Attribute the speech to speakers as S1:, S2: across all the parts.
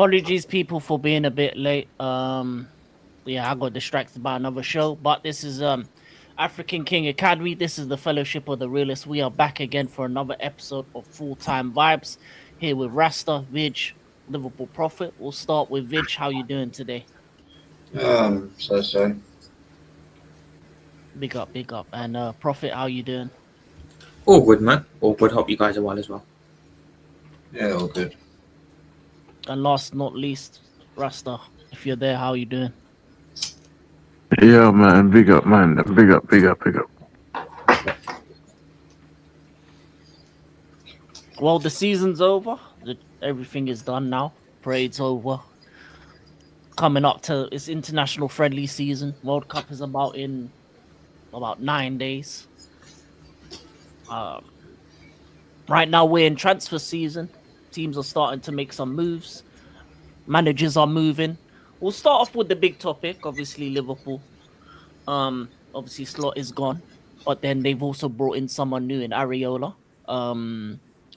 S1: Apologies, people, for being a bit late. Yeah, I got distracted by another show, but this is African King Academy. This is the Fellowship of the Realists. We are back again for another episode of Full Time Vibes here with Rasta, Vig, Liverpool Prophet. We'll start with Vig. How you doing today?
S2: So.
S1: Big up. And Prophet, how you doing?
S3: All good, man. All good. Hope you guys are well as well.
S2: Yeah, all good.
S1: And last not least, Rasta, if you're there, how you doing?
S4: Yeah, man. Big up, man. Big up.
S1: Well, the season's over. Everything is done now. Parade's over. Coming up to it's international friendly season. World Cup is about 9 days. Right now we're in transfer season. Teams are starting to make some moves. Managers are moving. We'll start off with the big topic. Obviously, Liverpool. Obviously, Slot is gone, but then they've also brought in someone new in Areola.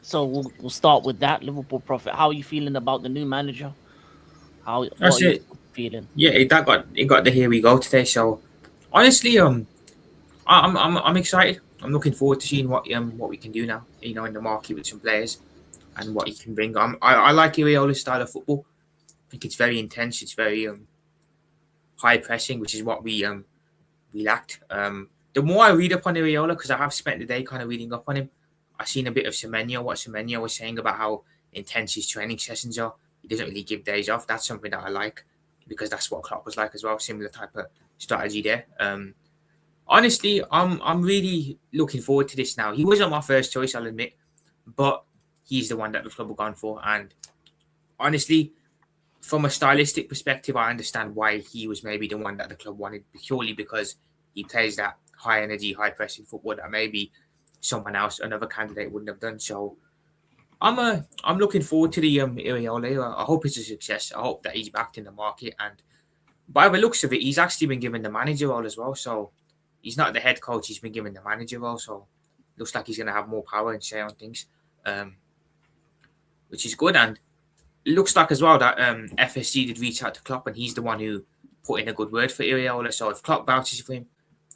S1: So we'll start with that. Liverpool Prophet. How are you feeling about the new manager? What are you feeling?
S3: Yeah, it got the here we go today. So honestly, I'm excited. I'm looking forward to seeing what we can do now. In the market with some players and what he can bring. I like Iraola's style of football. I think it's very intense. It's very high pressing, which is what we lacked. The more I read up on Iraola, because I have spent the day kind of reading up on him, I've seen a bit of Semenyo, what Semenyo was saying about how intense his training sessions are. He doesn't really give days off. That's something that I like, because that's what Klopp was like as well. Similar type of strategy there. Honestly, I'm really looking forward to this now. He wasn't my first choice, I'll admit, but he's the one that the club have gone for. And honestly, from a stylistic perspective, I understand why he was maybe the one that the club wanted, purely because he plays that high energy, high pressing football that maybe someone else, another candidate, wouldn't have done. So I'm looking forward to the Iraola. I hope it's a success. I hope that he's backed in the market, and by the looks of it, he's actually been given the manager role as well. So he's not the head coach; he's been given the manager role. So looks like he's going to have more power and say on things, which is good. And it looks like as well that FSG did reach out to Klopp, and he's the one who put in a good word for Iraola. So if Klopp vouches for him,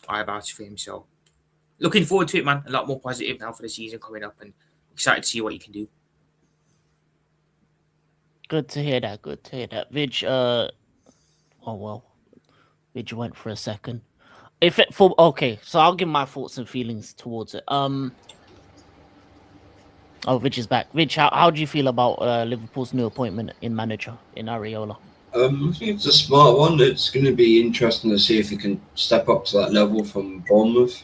S3: I vouch for him. So looking forward to it, man. A lot more positive now for the season coming up, and excited to see what he can do.
S1: Good to hear that. Vig, Vig went for a second. So I'll give my thoughts and feelings towards it. Vig is back. Vig, how do you feel about Liverpool's new appointment in manager in Areola?
S2: I think it's a smart one. It's going to be interesting to see if he can step up to that level from Bournemouth.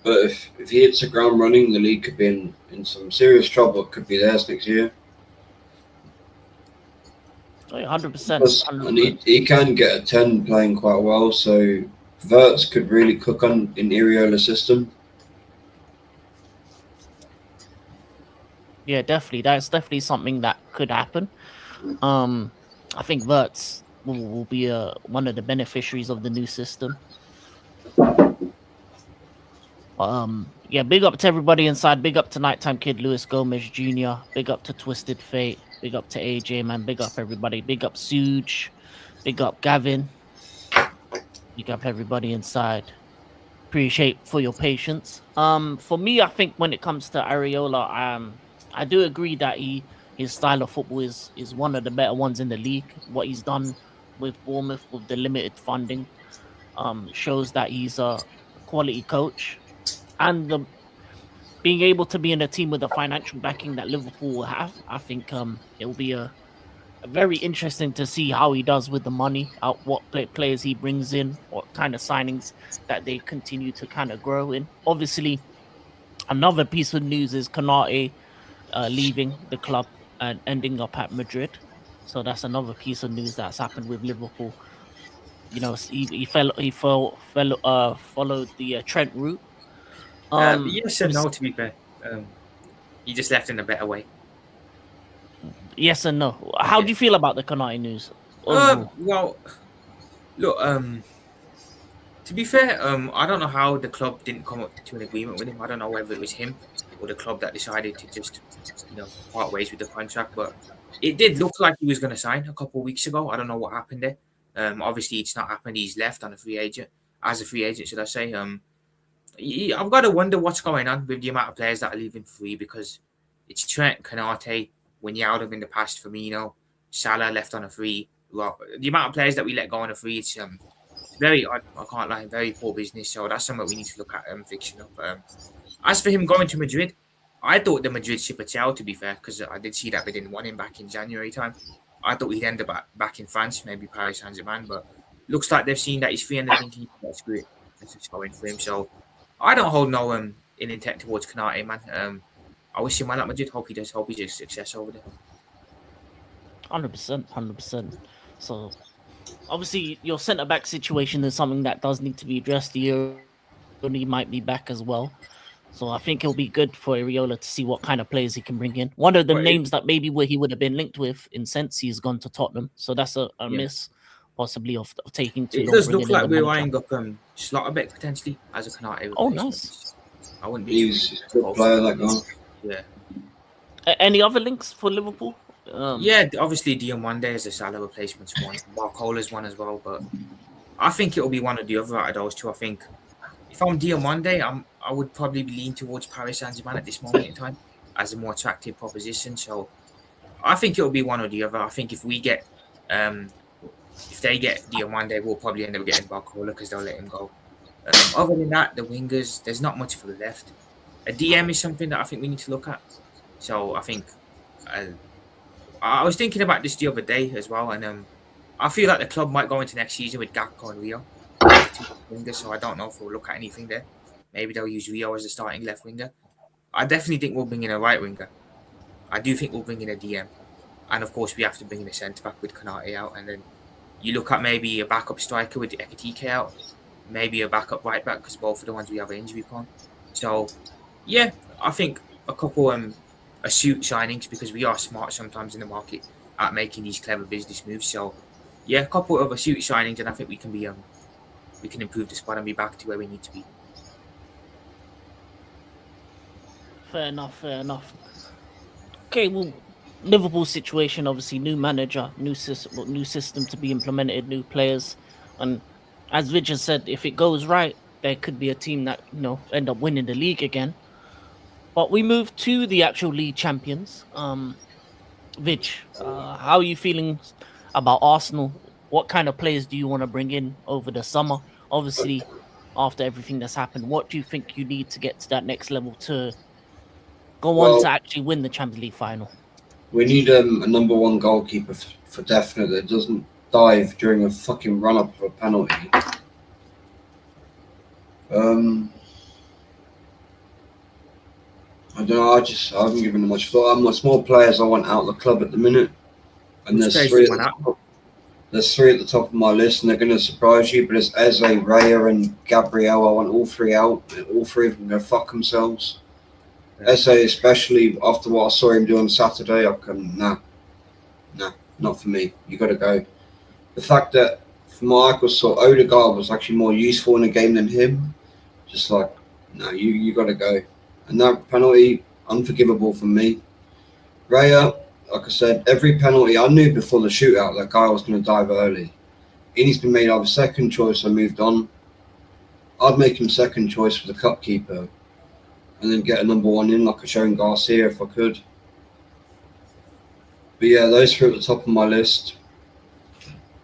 S2: But if he hits the ground running, the league could be in some serious trouble. It could be theirs next year.
S1: 100%.
S2: And he can get a 10 playing quite well, so Verts could really cook in Iraola's system.
S1: Yeah, definitely. That's definitely something that could happen. I think Verts will be one of the beneficiaries of the new system. Yeah, big up to everybody inside. Big up to Nighttime Kid, Luis Gomez Jr. Big up to Twisted Fate. Big up to AJ, man. Big up everybody. Big up Suge. Big up Gavin. Big up everybody inside. Appreciate for your patience. For me, I think when it comes to Areola, I do agree that his style of football is one of the better ones in the league. What he's done with Bournemouth with the limited funding shows that he's a quality coach. And being able to be in a team with the financial backing that Liverpool will have, I think it will be a very interesting to see how he does with the money, what players he brings in, what kind of signings that they continue to kind of grow in. Obviously, another piece of news is Konate leaving the club and ending up at Madrid. So that's another piece of news that's happened with Liverpool. He followed the Trent route.
S3: Yes and no, to be fair. He just left in a better way.
S1: Yes and no. How do you feel about the Konate news?
S3: Well, look, to be fair, I don't know how the club didn't come up to an agreement with him. I don't know whether it was him or the club that decided to just, part ways with the contract. But it did look like he was going to sign a couple of weeks ago. I don't know what happened there. Obviously, it's not happened. He's left on a free agent, should I say? I've got to wonder what's going on with the amount of players that are leaving free, because it's Trent, Konate, Wijnaldum in the past, Firmino, Salah left on a free. Well, the amount of players that we let go on a free, it's very odd. I can't lie, very poor business. So that's something we need to look at fixing up. As for him going to Madrid, I thought the Madrid ship had sailed, to be fair, because I did see that they didn't want him back in January time. I thought he'd end up back in France, maybe Paris Saint-Germain, but looks like they've seen that he's free and they're thinking, that's great. Let's just go in for him. So I don't hold no intent towards Konate, man. I wish him well at Madrid. Hope he does success over there.
S1: 100%. So obviously your centre back situation is something that does need to be addressed. The only might be back as well. So I think it'll be good for Areola to see what kind of players he can bring in. One of the names that maybe where he would have been linked with in Sensi has gone to Tottenham. So that's a miss, possibly, of taking too long.
S3: It does look like we're eyeing up Slotterbeck potentially as a Konate.
S1: Oh, nice.
S3: I wouldn't be.
S2: He's a good player, that guy.
S3: Yeah.
S1: Any other links for Liverpool?
S3: Yeah, obviously Diomande is a Salah replacement one. Barcola's one as well, but I think it'll be one or the other out of those two. I think if I'm Diomande, I would probably lean towards Paris Saint-Germain at this moment in time as a more attractive proposition. So I think it'll be one or the other. I think if we get, if they get Diomande, we'll probably end up getting Barcola because they'll let him go. Other than that, the wingers, there's not much for the left. A DM is something that I think we need to look at. So I think I was thinking about this the other day as well, and I feel like the club might go into next season with Gakpo and Rio, wingers. So I don't know if we'll look at anything there. Maybe they'll use Rio as the starting left winger. I definitely think we'll bring in a right winger. I do think we'll bring in a DM, and of course we have to bring in a centre back with Konate out, and then you look at maybe a backup striker with Ekitike out, maybe a backup right back because both of the ones we have are injury prone. So yeah, I think a couple astute signings, because we are smart sometimes in the market at making these clever business moves. So yeah, a couple of astute signings, and I think we can be we can improve the squad and be back to where we need to be.
S1: Fair enough. Okay, well, Liverpool's situation, obviously, new manager, new system to be implemented, new players, and as Vij has said, if it goes right, there could be a team that end up winning the league again. But we move to the actual league champions. Vij, how are you feeling about Arsenal? What kind of players do you want to bring in over the summer? Obviously, after everything that's happened, what do you think you need to get to that next level to go on to actually win the Champions League final?
S2: We need a number one goalkeeper for definite that doesn't dive during a fucking run-up of a penalty. I don't know. I haven't given them much thought. There's more players I want out of the club at the minute, and there's three at the top of my list, and they're going to surprise you. But it's Eze, Raya, and Gabriel. I want all three out. All three of them go fuck themselves. Eze, especially after what I saw him do on Saturday, nah, not for me. You got to go. The fact that from what I saw, Odegaard was actually more useful in the game than him. Just like, no, you got to go. And that penalty, unforgivable for me. Raya, like I said, every penalty, I knew before the shootout that guy was going to dive early. He's been made either second choice or moved on. I'd make him second choice for the cup keeper, and then get a number one in like a Sean Garcia if I could. But yeah, those three at the top of my list.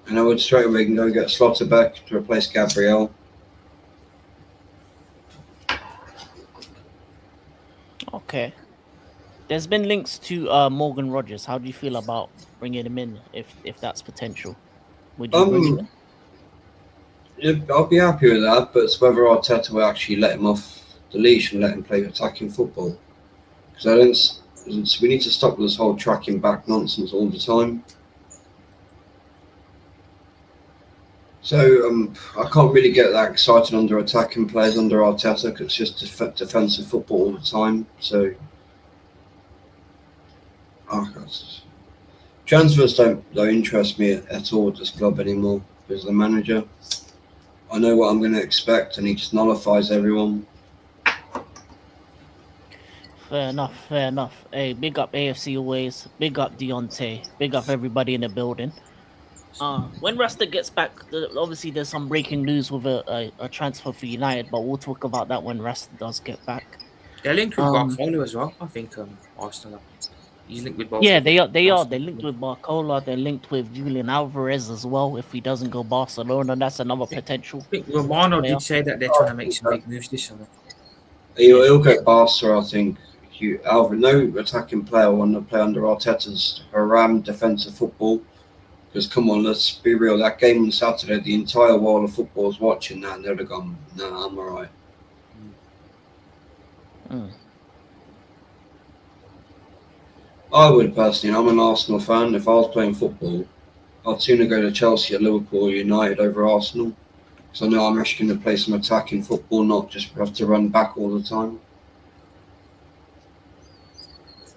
S2: And I would straight away go get Slotterbeck to replace Gabriel.
S1: Okay. There's been links to Morgan Rogers. How do you feel about bringing him in if that's potential? Would you bring him in?
S2: Yeah, I'll be happy with that, but it's whether Arteta will actually let him off the leash and let him play attacking football. Because we need to stop this whole tracking back nonsense all the time. So I can't really get that excited under attacking players under Arteta because it's just defensive football all the time. So transfers don't interest me at all at this club anymore because the manager. I know what I'm going to expect, and he just nullifies everyone.
S1: Fair enough. Fair enough. Hey, big up AFC always. Big up Deontay. Big up everybody in the building. When Rasta gets back, obviously there's some breaking news with a transfer for United, but we'll talk about that when Rasta does get back.
S3: They're linked with Barcelona as well. I think Arsenal. He's linked with both.
S1: Yeah, they are. They are. They're linked with Barcola. They're linked with Julian Alvarez as well. If he doesn't go Barcelona, that's another potential.
S3: I think Romano did say that they're trying to make some big moves this summer.
S2: He'll go Barca, I think. Alvarez, no attacking player want to play under Arteta's haram defensive football. Because come on, let's be real. That game on Saturday, the entire world of football was watching that, and they'd have gone, "No, I'm alright." I would personally. I'm an Arsenal fan. If I was playing football, I'd sooner go to Chelsea or Liverpool or United over Arsenal. Because I know I'm actually going to play some attacking football, not just have to run back all the time.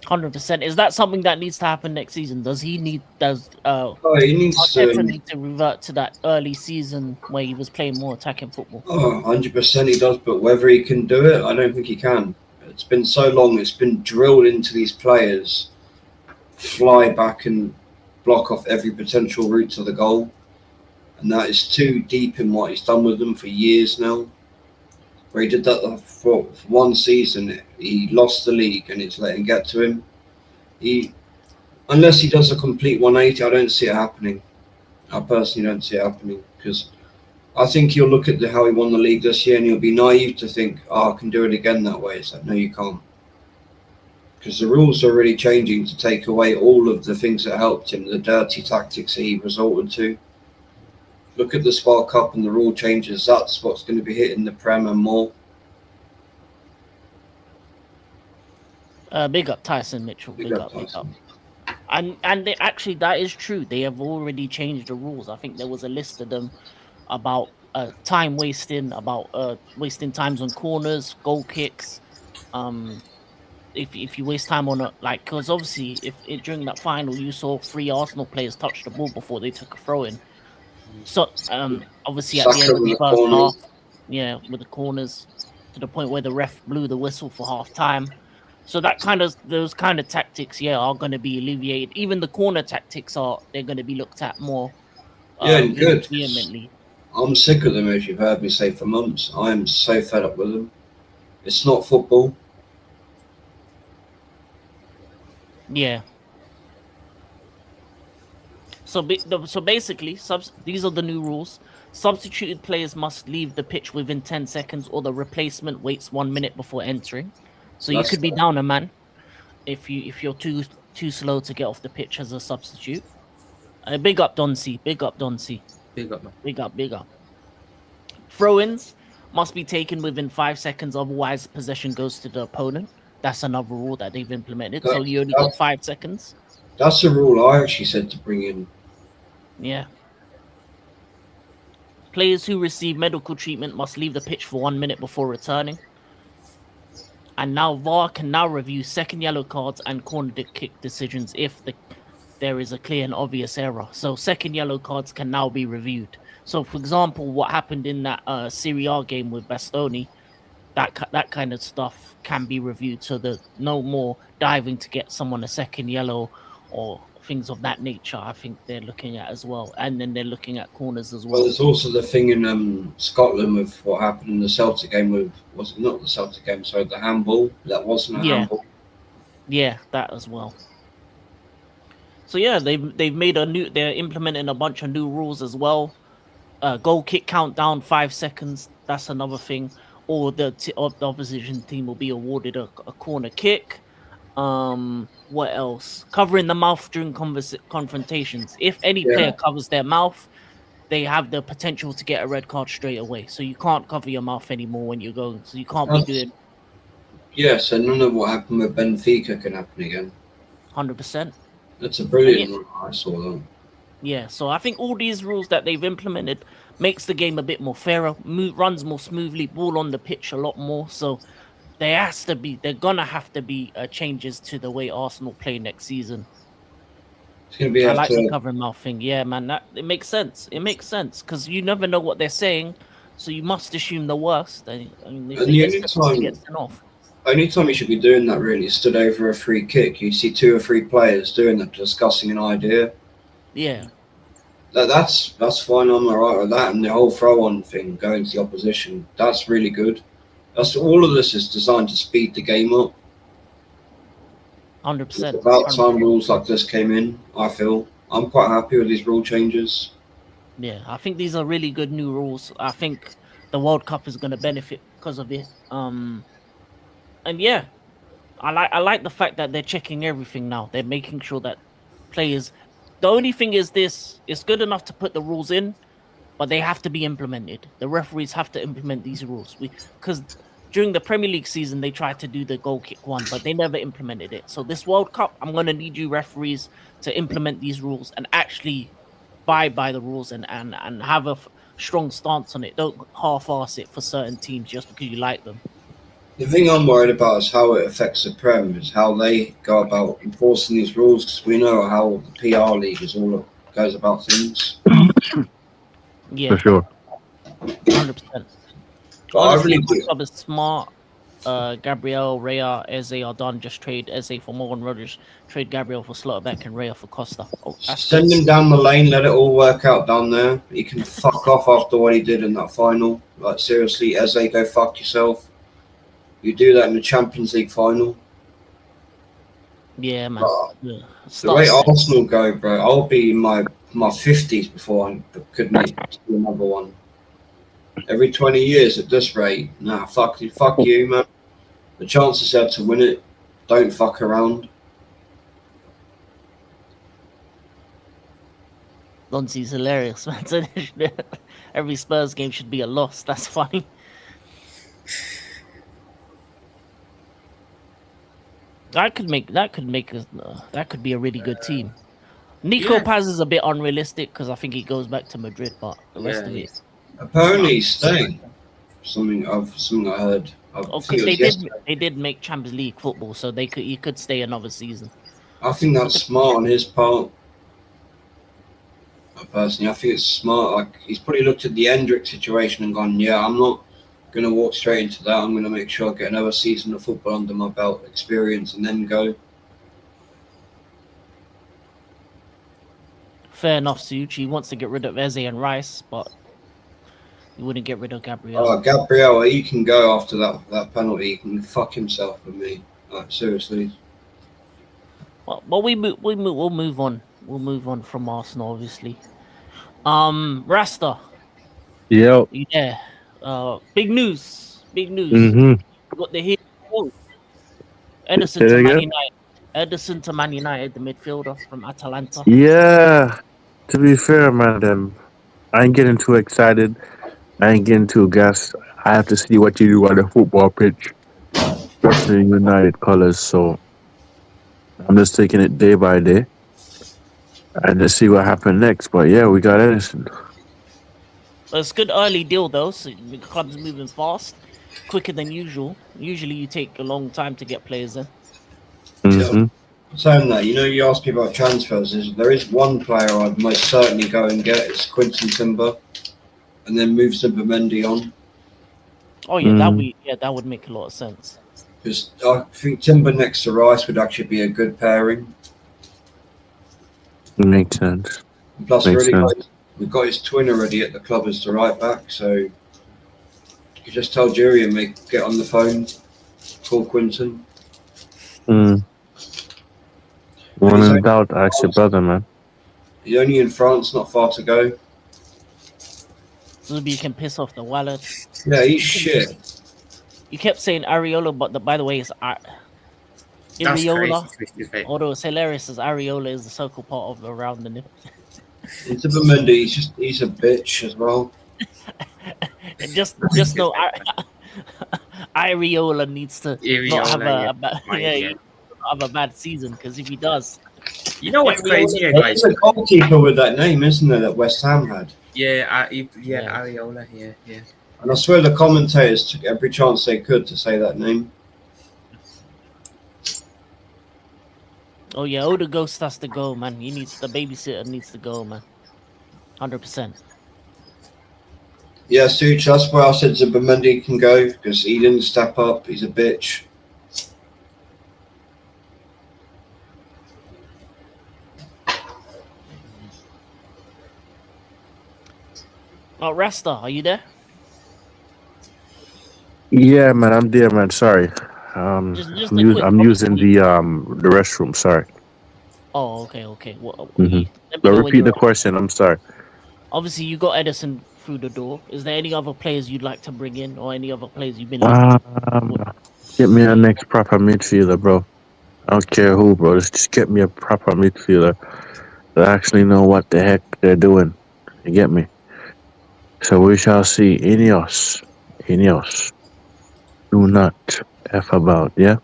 S1: 100%. Is that something that needs to happen next season? Does he need?
S2: He needs
S1: Arteta need to revert to that early season where he was playing more attacking football?
S2: 100% he does, but whether he can do it, I don't think he can. It's been so long. It's been drilled into these players. Fly back and block off every potential route to the goal, and that is too deep in what he's done with them for years now. Where he did that for one season, he lost the league and it's letting get to him. Unless he does a complete 180, I don't see it happening. I personally don't see it happening, because I think he'll look at how he won the league this year and he'll be naive to think, I can do it again that way. It's like, no, you can't. Because the rules are really changing to take away all of the things that helped him, the dirty tactics that he resorted to. Look at the Spark Cup and the rule changes. That's what's going to be hitting the Prem and more.
S1: Big up Tyson Mitchell. Big up. And actually, that is true. They have already changed the rules. I think there was a list of them about time wasting, about wasting times on corners, goal kicks. If you waste time on because obviously if during that final you saw 3 Arsenal players touch the ball before they took a throw in. So obviously at the end of the first half, with the corners, to the point where the ref blew the whistle for half time. So those kind of tactics, are going to be alleviated. Even the corner tactics they're going to be looked at more.
S2: Good.
S1: Vehemently.
S2: I'm sick of them, as you've heard me say for months. I am so fed up with them. It's not football.
S1: Yeah. So basically, these are the new rules. Substituted players must leave the pitch within 10 seconds, or the replacement waits 1 minute before entering. So you could be down a man if you're too slow to get off the pitch as a substitute. Big up Donsey. Big up Donsey.
S3: Big up, man.
S1: Big up. Throw-ins must be taken within 5 seconds, otherwise possession goes to the opponent. That's another rule that they've implemented. So you only got 5 seconds.
S2: That's a rule I actually said to bring in.
S1: Yeah. Players who receive medical treatment must leave the pitch for 1 minute before returning. And now VAR can now review second yellow cards and corner kick decisions if there is a clear and obvious error. So second yellow cards can now be reviewed. So for example, what happened in that Serie A game with Bastoni, that kind of stuff can be reviewed, so there's no more diving to get someone a second yellow or things of that nature. I think they're looking at as well, and then they're looking at corners as well.
S2: Well, there's also the thing in Scotland with what happened in the Celtic game was it not the Celtic game, sorry, the handball. That wasn't a handball.
S1: Yeah, that as well. So they've made they're implementing a bunch of new rules as well. Goal kick countdown 5 seconds. That's another thing. Or the opposition team will be awarded a corner kick. What else? Covering the mouth during confrontations. If any player covers their mouth, they have the potential to get a red card straight away. So you can't cover your mouth anymore when you're going. So you can't be doing.
S2: Yeah, so none of what happened with Benfica can happen again.
S1: 100%.
S2: That's a brilliant rule. I saw that.
S1: Yeah, so I think all these rules that they've implemented makes the game a bit more fairer, runs more smoothly, ball on the pitch a lot more. So they're gonna have to be changes to the way Arsenal play next season.
S2: It's gonna be.
S1: I like the covering mouth thing. Yeah, man, it makes sense. It makes sense because you never know what they're saying, so you must assume the worst. I mean, if they get sent off.
S2: only time you should be doing that really is stood over a free kick. You see 2 or 3 players doing that, discussing an idea.
S1: Yeah.
S2: That's fine. I'm alright with that. And the whole throw-on thing, going to the opposition, that's really good. That's all of this is designed to speed the game up.
S1: 100%.
S2: It's about time rules like this came in. I feel I'm quite happy with these rule changes.
S1: Yeah, I think these are really good new rules. I think the World Cup is going to benefit because of it. And yeah, I like the fact that they're checking everything now. They're making sure that players. The only thing is this: it's good enough to put the rules in, but they have to be implemented. The referees have to implement these rules. Because during the Premier League season, they tried to do the goal kick one, but they never implemented it. So this World Cup, I'm going to need you referees to implement these rules and actually abide by the rules and have a strong stance on it. Don't half-ass it for certain teams just because you like them.
S2: The thing I'm worried about is how it affects the Prem, is how they go about enforcing these rules, because we know how the PR league goes about things.
S1: Yeah,
S4: For sure.
S1: 100%.
S2: But I really
S1: Honestly,
S2: do.
S1: club is smart. Gabriel, Rea, Eze are done. Just trade Eze for Morgan Rogers. Trade Gabriel for Slotterbeck and Rea for Costa. Oh,
S2: Send him down the lane, let it all work out down there. He can fuck off after what he did in that final. Like, seriously, Eze, go fuck yourself. You do that in the Champions League final.
S1: yeah, man. Yeah.
S2: The way Arsenal go, bro, I'll be in my 50s before I could make another one. Every 20 years at this rate, nah, fuck you, man. The chances are to win it. Don't fuck around.
S1: Lonzy's hilarious, man. Every Spurs game should be a loss. That's funny. That could be a really good team. Nico Paz is a bit unrealistic because I think he goes back to Madrid, but the rest of it.
S2: Apparently he's staying. Something I heard.
S1: Okay, they did make Champions League football, so he could stay another season.
S2: I think that's smart on his part. Personally, I think it's smart. Like, he's probably looked at the Endrick situation and gone, yeah, I'm not going to walk straight into that. I'm going to make sure I get another season of football under my belt, experience, and then go.
S1: Fair enough, Such. He wants to get rid of Eze and Rice, but he wouldn't get rid of Gabriel.
S2: Oh, Gabriel, he can go after that penalty. He can fuck himself with me. Like, seriously.
S1: Well, we'll move on. We'll move on from Arsenal, obviously. Rasta.
S4: Yep.
S1: Yeah. Big news.
S4: Mm-hmm.
S1: Got the hero. Ederson to Man United. Ederson to Man United, the midfielder from Atalanta.
S4: Yeah. To be fair, man, I ain't getting too excited. I ain't getting too gassed. I have to see what you do on the football pitch. Especially United colours, so I'm just taking it day by day. And let's see what happens next. But yeah, we got Ederson.
S1: Well, it's a good early deal though, so the club's moving fast, quicker than usual. Usually you take a long time to get players in.
S4: Mm-hmm.
S2: Saying that, you asked me about transfers. There is one player I'd most certainly go and get. It's Quinton Timber, and then move Zubimendi on.
S1: Oh yeah, that would make a lot of sense.
S2: Because I think Timber next to Rice would actually be a good pairing.
S4: Makes sense.
S2: Plus, we've got his twin already at the club as the right back, so you just tell Jury and get on the phone, call Quinton.
S4: When in doubt, ask your brother, man.
S2: He's only in France, not far to go.
S1: Zubi can piss off the wallet.
S2: Yeah, he's shit.
S1: You kept saying Areola, but by the way, it's Areola. Although it's hilarious as Areola is the circle part of around the nip.
S2: Into Mendy, he's a bitch as well.
S1: just know Areola needs to not have a bad season, because if he does,
S3: you know what's crazy, guys?
S2: There's a goalkeeper with that name, isn't there, that West Ham had?
S3: Yeah, Areola. Yeah.
S2: And I swear the commentators took every chance they could to say that name.
S1: Oh yeah, Oda Ghost has to go, man. The babysitter needs to go, man. 100%.
S2: Yeah, Such, that's where I said Zubimendi can go, because he didn't step up. He's a bitch.
S1: Oh, Rasta, are you there?
S4: Yeah, man, I'm there, man. Sorry.
S1: Just a quick.
S4: I'm using
S1: Obviously.
S4: the restroom. Sorry.
S1: Oh, okay. Well,
S4: Hmm.
S1: let me
S4: But
S1: know when
S4: repeat
S1: you're
S4: the
S1: ready.
S4: question. I'm sorry.
S1: Obviously, you got Edison through the door. Is there any other players you'd like to bring in, or any other players you've been linked
S4: Um,
S1: with?
S4: get me a next proper midfielder, bro. I don't care who, bro. Just get me a proper midfielder that actually know what the heck they're doing. You get me? So we shall see. Ineos. Ineos. Do not F about, yeah?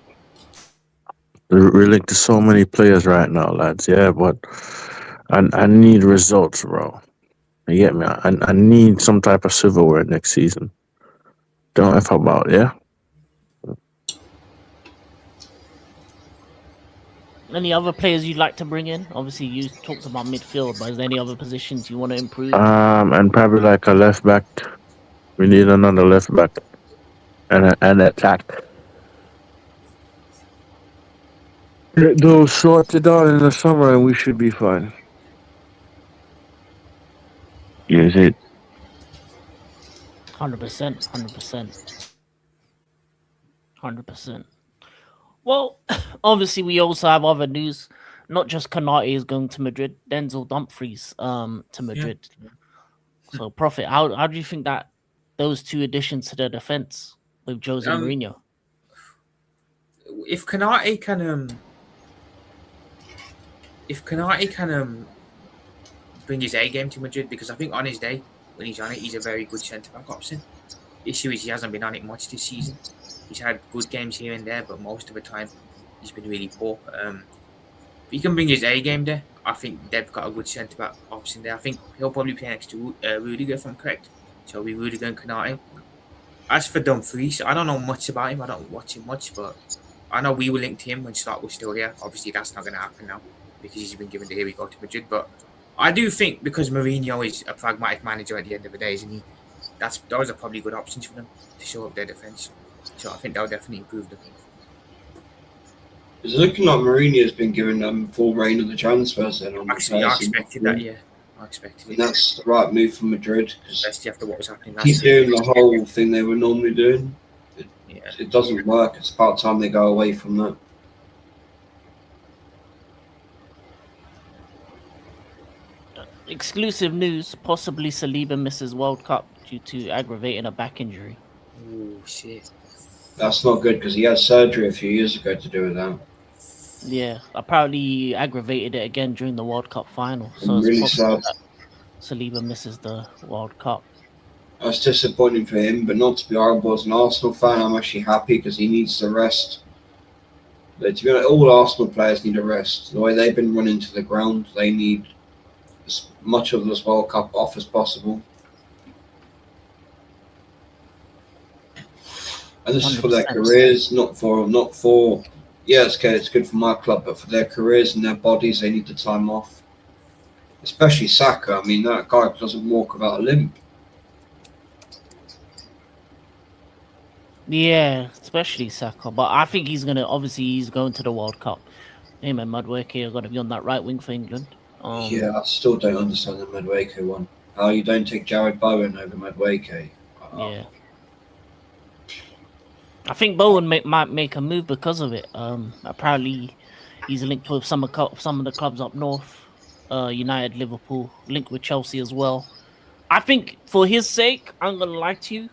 S4: We're linked to so many players right now, lads, yeah? But I need results, bro. You get me? I need some type of silverware next season. Don't F about, yeah?
S1: Any other players you'd like to bring in? Obviously, you talked about midfield, but is there any other positions you want to improve?
S4: And probably like a left back. We need another left back and an attack. Get those sorted out in the summer and we should be fine. Yes, it.
S1: 100%, 100%. Well, obviously, we also have other news. Not just Kanate is going to Madrid, Denzel Dumfries to
S3: Yeah.
S1: Madrid. So, Prophet, how do you think that those two additions to the defense with Jose Mourinho?
S3: If Kanate can bring his A game to Madrid, because I think on his day when he's on it, he's a very good centre back option. Issue is he hasn't been on it much this season. He's had good games here and there, but most of the time he's been really poor. If he can bring his A game there, I think they've got a good centre back option there. I think he'll probably play next to Rudiger, if I'm correct. So it'll be Rudiger and Kanate. As for Dumfries, I don't know much about him. I don't watch him much, but I know we were linked to him when Slot was still here. Obviously, that's not going to happen now because he's been given the here we go to Madrid. But I do think because Mourinho is a pragmatic manager at the end of the day, isn't he? Those are probably good options for them to show up their defence. So I think that'll definitely improve them.
S2: It's looking like Mourinho's been given full reign of the transfers then.
S3: Actually, I expected that, yeah. I expected
S2: And
S3: it.
S2: that's the right move for Madrid because
S3: Especially after what was happening last
S2: keep
S3: season.
S2: doing the whole thing they were normally doing.
S3: Yeah.
S2: It doesn't work. It's about time they go away from that.
S1: Exclusive news: possibly Saliba misses World Cup due to aggravating a back injury.
S3: Oh, shit.
S2: That's not good because he had surgery a few years ago to do with that.
S1: Yeah, apparently he aggravated it again during the World Cup final. So
S2: I'm
S1: it's
S2: really
S1: possible
S2: sad.
S1: that Saliba misses the World Cup.
S2: That's disappointing for him, but not to be horrible as an Arsenal fan. I'm actually happy because he needs to rest. But to be honest, all Arsenal players need a rest. The way they've been running to the ground, they need as much of this World Cup off as possible. And this is for their
S1: 100%.
S2: careers, not for. Yeah, it's okay. It's good for my club, but for their careers and their bodies, they need the time off. Especially Saka. I mean, that guy doesn't walk without a limp.
S1: Yeah, especially Saka. But I think he's going to the World Cup. Him and Madueke are going to be on that right wing for England.
S2: Yeah, I still don't understand the Madueke one. How you don't take Jared Bowen over Madueke?
S1: Yeah. I think Bowen might make a move because of it. Apparently, he's linked with some of the clubs up north, United, Liverpool, linked with Chelsea as well. I think for his sake, I'm gonna lie to you.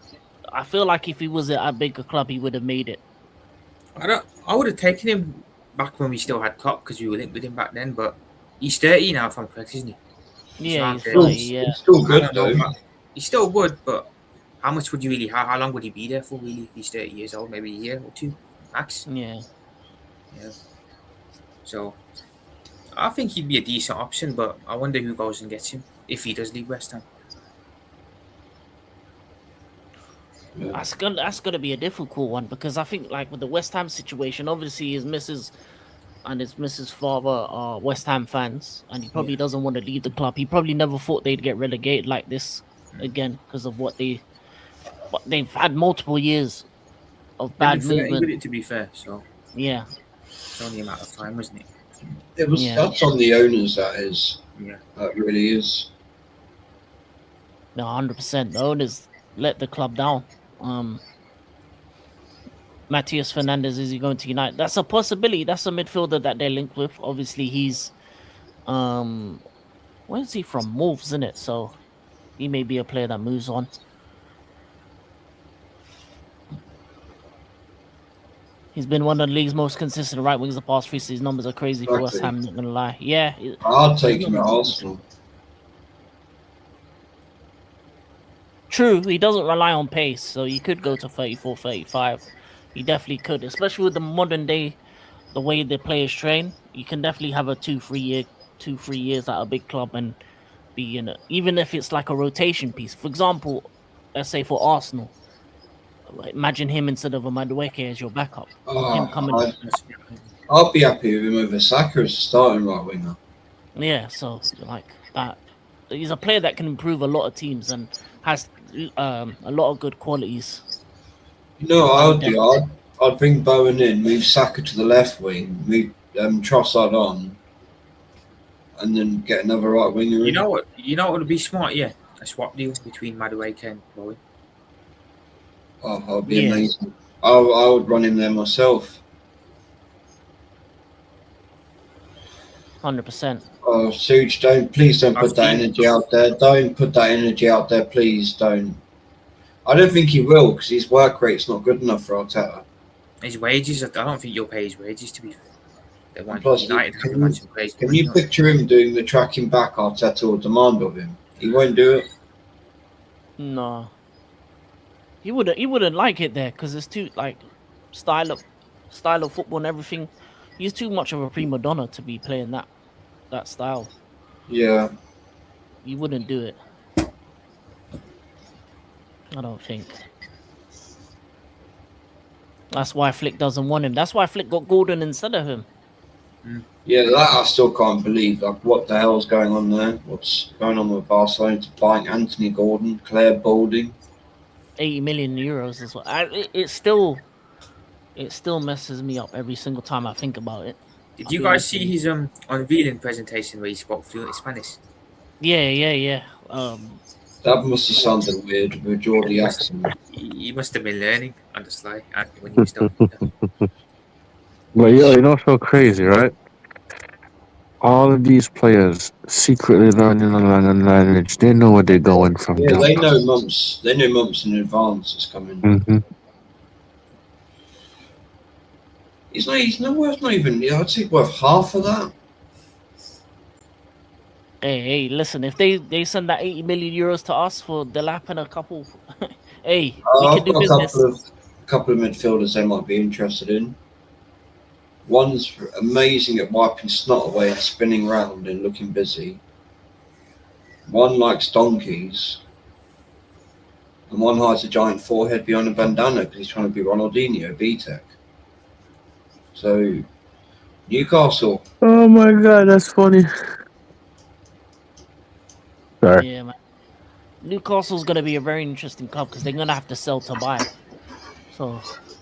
S1: I feel like if he was at a bigger club, he would have made it.
S3: I would have taken him back when we still had Klopp because we were linked with him back then. But he's 30 now, if I'm correct, isn't he?
S1: Yeah,
S3: He's
S1: he's
S3: not
S1: 30,
S3: 30.
S1: yeah.
S2: He's still
S3: I
S2: good
S3: don't know,
S2: though.
S3: man. He's still good, but how much would you really? How long would he be there for? Really, if he's 30 years old, maybe a year or two max.
S1: Yeah.
S3: Yeah. So I think he'd be a decent option, but I wonder who goes and gets him if he does leave West Ham.
S2: Yeah.
S1: That's gonna be a difficult one because I think like with the West Ham situation, obviously his missus and his missus' father are West Ham fans, and he probably doesn't want to leave the club. He probably never thought they'd get relegated like this again because of what they've had multiple years of bad movement.
S3: With it, to be fair, so
S1: Yeah,
S3: it's only a matter of time, wasn't it?
S2: It was
S1: Yeah.
S2: that's on the owners. That is.
S3: Yeah.
S2: That really is.
S1: No, 100%. The owners let the club down. Matthias Fernandez, is he going to United? That's a possibility. That's a midfielder that they're linked with. Obviously, he's where is he from? Wolves, isn't it? So he may be a player that moves on. He's been one of the league's most consistent right wings the past 3 seasons. His numbers are crazy for West Ham, not gonna lie. Yeah.
S2: I'll take him at Arsenal.
S1: True, he doesn't rely on pace, so you could go to 34, 35. He definitely could, especially with the modern day, the way the players train. You can definitely have a 2-3 years at a big club and be in it, even if it's like a rotation piece. For example, let's say for Arsenal, imagine him instead of a Madueke as your backup. Him coming.
S2: I'll be happy with him over Saka as a starting right winger.
S1: Yeah, so like that. He's a player that can improve a lot of teams and has a lot of good qualities.
S2: You know what I would do? I'd bring Bowen in, move Saka to the left wing, move Trossard on, and then get another right winger in.
S3: You know what would be smart? Yeah, a swap deal between Madueke and Bowen.
S2: Oh, that'd be amazing. I would run him there myself.
S1: 100%.
S2: Oh, Suge, please don't put that energy out there. Don't put that energy out there, please don't. I don't think he will because his work rate's not good enough for Arteta.
S3: His wages, I don't think you'll pay his wages, to be fair. They want
S2: Plus,
S3: United
S2: can you picture him doing the tracking back Arteta will demand of him? He won't do it.
S1: No. He wouldn't like it there because it's too like style of football and everything. He's too much of a prima donna to be playing that style.
S2: Yeah.
S1: You wouldn't do it. I don't think. That's why Flick doesn't want him. That's why Flick got Gordon instead of him.
S2: Yeah, that I still can't believe. Like, what the hell's going on there? What's going on with Barcelona to buying Anthony Gordon, Claire Balding?
S1: 80 million euros as well. It still messes me up every single time I think about it.
S3: Did you guys see his unveiling presentation where he spoke fluent Spanish?
S1: Yeah.
S2: That must have sounded weird with Geordie accent.
S3: He must have been learning on the sly when he was done.
S4: But yeah, you know what's so crazy, right? All of these players secretly learning a language. They know where they're going from.
S2: Yeah, they know months. They know months in advance it's coming.
S4: Mm-hmm.
S2: He's not worth not even. I'd say worth half of that.
S1: Hey, listen, if they send that 80 million euros to us for Delap and a couple, hey, we can do business.
S2: A couple of midfielders they might be interested in. One's amazing at wiping snot away and spinning round and looking busy. One likes donkeys. And one hides a giant forehead behind a bandana because he's trying to be Ronaldinho, B-Tech. So, Newcastle.
S4: Oh my god, that's funny. Sorry.
S1: Yeah, man. Newcastle's going to be a very interesting club because they're going to have to sell to buy. So,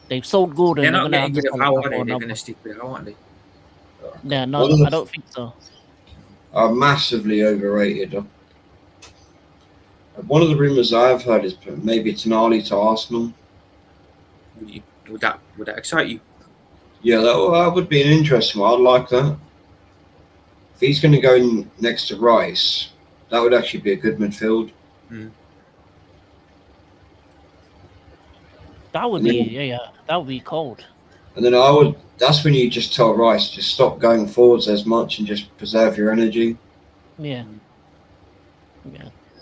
S1: they've sold Gordon.
S3: They're not
S1: going
S3: getting rid of Howe, are they? They're going to stick with Howe, aren't they?
S1: Yeah, no, I don't think so.
S2: Are massively overrated. One of the rumours I've heard is maybe Tonali to Arsenal.
S3: Would that excite you?
S2: Yeah, that would be an interesting one. I'd like that. If he's going to go in next to Rice, that would actually be a good midfield.
S1: That would be, that would be cold.
S2: And then that's when you just tell Rice, just stop going forwards as much and just preserve your energy.
S1: Yeah.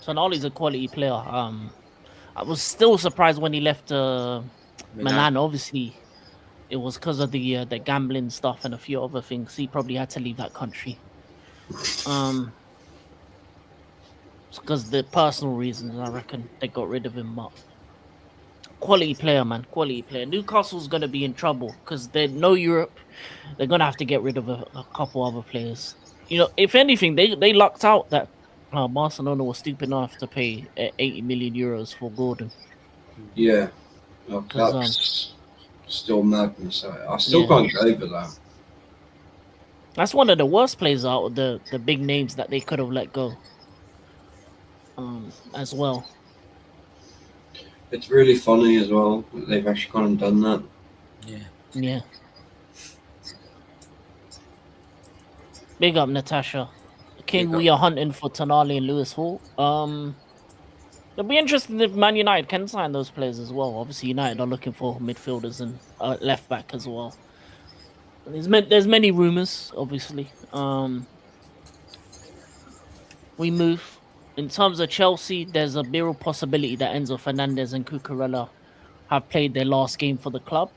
S1: Tonali's a quality player. I was still surprised when he left Milan. Obviously, it was because of the gambling stuff and a few other things. He probably had to leave that country. Because the personal reasons, I reckon they got rid of him. But quality player, man, quality player. Newcastle's gonna be in trouble because they know Europe. They're gonna have to get rid of a couple other players. You know, if anything, they lucked out that Barcelona was stupid enough to pay 80 million euros for Gordon.
S2: Yeah, that's still madness. I still can't get over that.
S1: That's one of the worst players out of the big names that they could have let go. as well.
S2: It's really funny as well that they've actually gone and done that.
S1: Yeah. Big up, Natasha. King, we are hunting for Tonali and Lewis Hall. It'll be interesting if Man United can sign those players as well. Obviously, United are looking for midfielders and left back as well. There's many rumors, obviously. We move. In terms of Chelsea, there's a real possibility that Enzo Fernandez and Cucurella have played their last game for the club.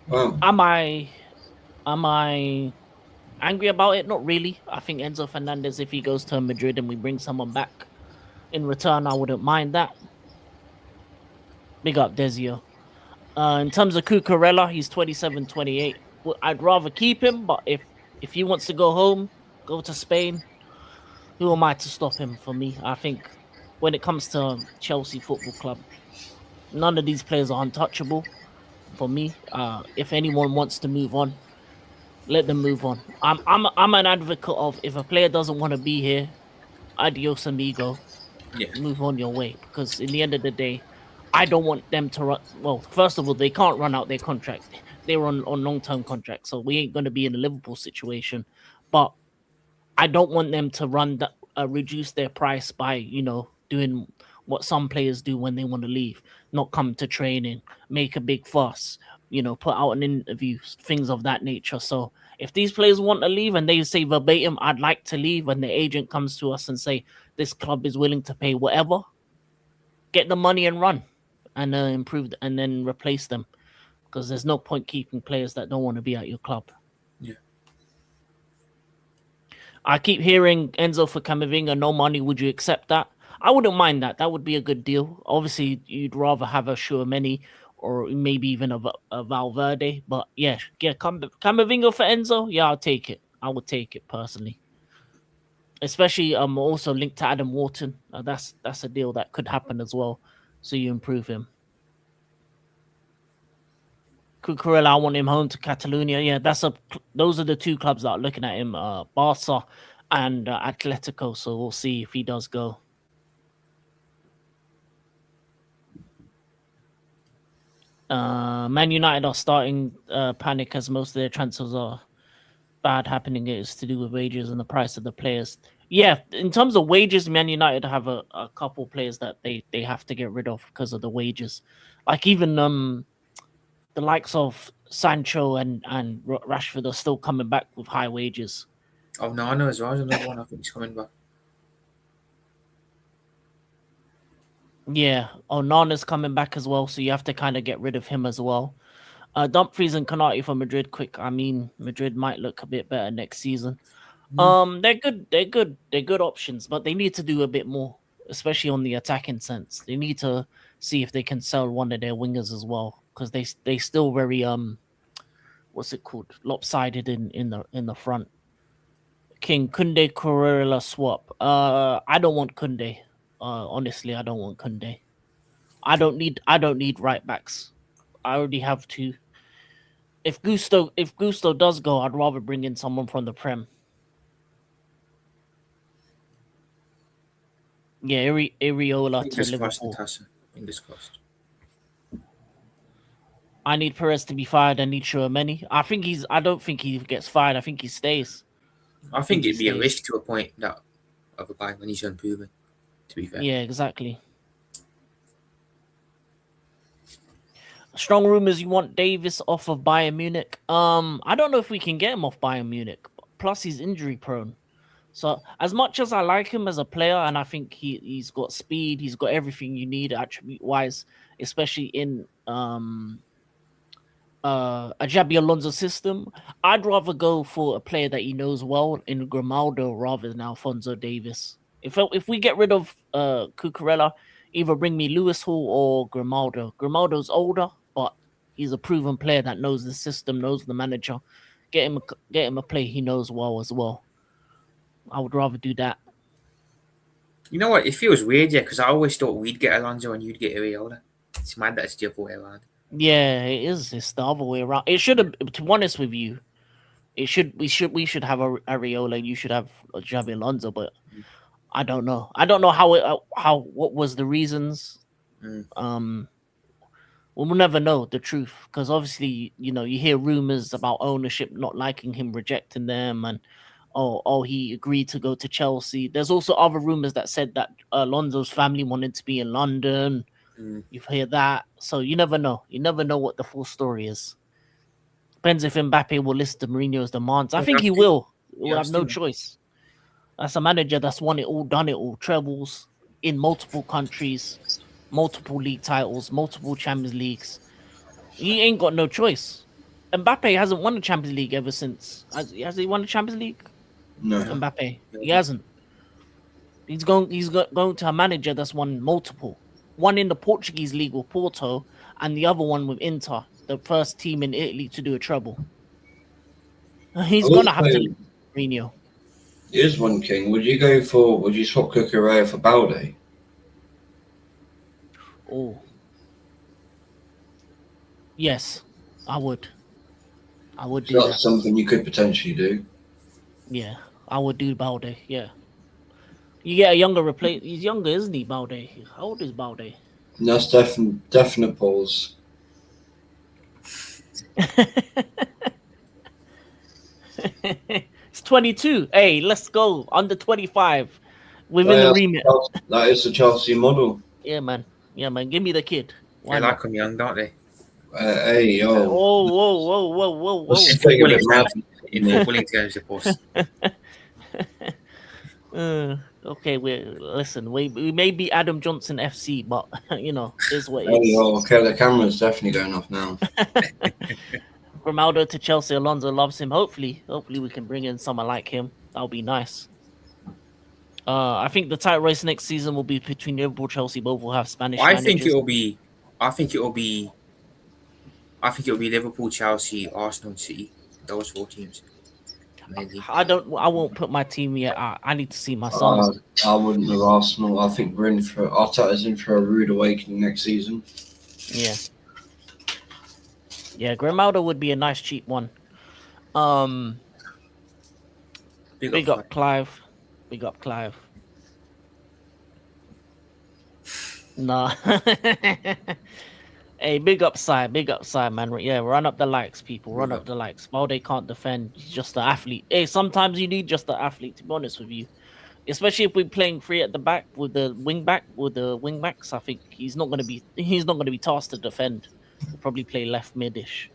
S2: Wow.
S1: Am I angry about it? Not really. I think Enzo Fernandez, if he goes to Madrid and we bring someone back in return, I wouldn't mind that. Big up Desio. In terms of Cucurella, he's 27, 28. I'd rather keep him, but if he wants to go home, go to Spain, who am I to stop him? For me, I think when it comes to Chelsea Football Club, none of these players are untouchable. For me, if anyone wants to move on, let them move on. I'm an advocate of if a player doesn't want to be here, adios amigo.
S3: Yeah.
S1: Move on your way, because in the end of the day, I don't want them to run. Well, first of all, they can't run out their contract. They're on long-term contracts, so we ain't going to be in a Liverpool situation. But I don't want them to reduce their price by doing what some players do when they want to leave, not come to training, make a big fuss, put out an interview, things of that nature. So if these players want to leave and they say verbatim, I'd like to leave, and the agent comes to us and say this club is willing to pay whatever, get the money and run and improve and then replace them, because there's no point keeping players that don't want to be at your club.
S3: Yeah.
S1: I keep hearing Enzo for Camavinga, no money. Would you accept that? I wouldn't mind that. That would be a good deal. Obviously, you'd rather have a Tchouaméni or maybe even a Valverde. But yeah, Camavinga for Enzo, yeah, I'll take it. I would take it personally. Especially also linked to Adam Wharton. That's a deal that could happen as well. So you improve him. Cucurella, I want him home to Catalonia. Yeah, those are the two clubs that are looking at him, Barca and Atletico. So we'll see if he does go. Man United are starting panic as most of their transfers are bad happening. It is to do with wages and the price of the players. Yeah, in terms of wages, Man United have a couple players that they have to get rid of because of the wages. Like even the likes of Sancho and Rashford are still coming back with high wages.
S3: Oh, Nana as well. Another one I think is coming back.
S1: Yeah. Oh, Nana's coming back as well, so you have to kind of get rid of him as well. Dumfries and Konate for Madrid. Quick. I mean, Madrid might look a bit better next season. They're good. They're good options, but they need to do a bit more, especially on the attacking sense. They need to see if they can sell one of their wingers as well, because they still very what's it called, lopsided in the front. King Kunde Corella swap. I don't want Kunde. Honestly, I don't want Kunde. I don't need right backs. I already have two. If Gusto does go, I'd rather bring in someone from the Prem. Yeah, Iriola to Liverpool.
S3: Fingers crossed.
S1: I need Perez to be fired. I need Tchouaméni. I don't think he gets fired. I think he stays.
S3: I think it'd be a risk to a point that of a guy when he's unproven. To be fair.
S1: Yeah, exactly. Strong rumors you want Davis off of Bayern Munich. I don't know if we can get him off Bayern Munich. Plus, he's injury prone. So as much as I like him as a player, and I think he's got speed, he's got everything you need attribute wise, especially in a Xabi Alonso system, I'd rather go for a player that he knows well in Grimaldo rather than Alphonso Davies. If we get rid of Cucurella, either bring me Lewis Hall or Grimaldo. Grimaldo's older, but he's a proven player that knows the system, knows the manager. Get him a play he knows well as well. I would rather do that.
S3: You know what? It feels weird, yeah, because I always thought we'd get Alonso and you'd get Iriola. It's mad that it's the other way around.
S1: Yeah, it is. It's the other way around. It should have. To be honest with you, we should have Areola. You should have Xabi Alonso. But I don't know. I don't know what was the reasons.
S3: Mm.
S1: We'll never know the truth because obviously, you hear rumors about ownership not liking him, rejecting them, and he agreed to go to Chelsea. There's also other rumors that said that Alonso's family wanted to be in London.
S3: Mm.
S1: You've heard that, so you never know. You never know what the full story is. Depends if Mbappe will listen to Mourinho's demands. I think he will. We'll have no choice. That's a manager that's won it all, done it all, trebles in multiple countries, multiple league titles, multiple Champions Leagues. He ain't got no choice. Mbappe hasn't won the Champions League ever since. Has he won the Champions League?
S2: No.
S1: Mbappe. He hasn't. He's going to a manager that's won multiple. One in the Portuguese league with Porto, and the other one with Inter, the first team in Italy to do a treble. He's gonna have to leave Mourinho.
S2: Here's one, King. Would you swap Cucurella for Balde?
S1: Oh. Yes, I would. I would do
S2: That's something you could potentially do.
S1: Yeah, I would do Balde, yeah. You get a younger replace. He's younger, isn't he, Balde? How old is Balde?
S2: That's definite pause.
S1: It's 22. Hey, let's go. Under 25. Within the remit.
S2: That is the Chelsea model.
S1: Yeah, man. Give me the kid.
S3: They like them young, don't they?
S2: Hey, yo.
S1: Whoa.
S3: In footballing terms, of course.
S1: Okay, we may be Adam Johnson FC, but is what it
S2: Hey,
S1: is.
S2: yo, okay, the camera's definitely going off now.
S1: Ronaldo to Chelsea, Alonso loves him. Hopefully we can bring in someone like him. That'll be nice. I think the title race next season will be between Liverpool, Chelsea. Both will have Spanish managers.
S3: I think it'll be Liverpool, Chelsea, Arsenal, and City. Those 4 teams. Mainly.
S1: I won't put my team yet. I need to see my son.
S2: I wouldn't with Arsenal. I think Arteta's in for a rude awakening next season.
S1: Yeah. Yeah, Grimaldo would be a nice cheap one. Big up Clive. Big up Clive. Nah. Hey, big up side, man. Yeah, run up the likes, people. Run up the likes. Balde can't defend. He's just an athlete. Hey, sometimes you need just an athlete, to be honest with you. Especially if we're playing free at the back with the wing backs. I think he's not gonna be tasked to defend. He'll probably play left mid-ish.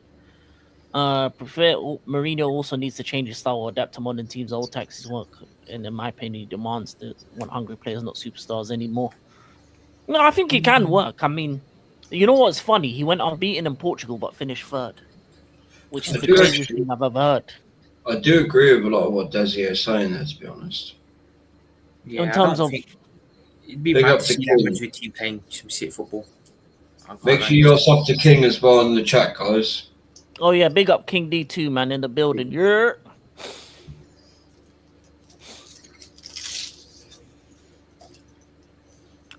S1: Mourinho also needs to change his style or adapt to modern teams' old tactics work. And in my opinion, he demands that want hungry players, not superstars anymore. No, I think it can work. I mean, you know what's funny? He went unbeaten in Portugal but finished 3rd, which is the craziest thing I've ever heard.
S2: I do agree with a lot of what Desi is saying there, to be honest.
S3: Yeah,
S1: in terms of
S3: it'd be bad to see that Madrid team playing some shit football.
S2: Make sure you're sub to King as well in the chat, guys.
S1: Oh yeah, big up King D2, man, in the building. Yeah.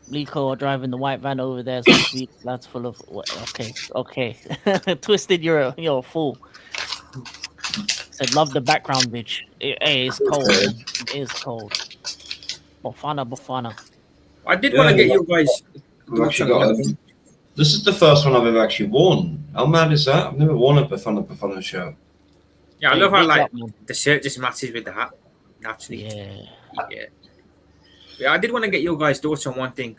S1: Lico are driving the white van over there. So sweet, that's full of. Okay. Twisted, you're a fool. Said love the background, bitch. It's cold. Man. It is cold. Bofana.
S3: I did want to get you guys.
S2: This is the first one I've ever actually worn. How mad is that? I've never worn a Bofana shirt.
S3: Yeah, I love how the shirt just matches with the hat naturally. Yeah. I did want to get your guys' thoughts on one thing.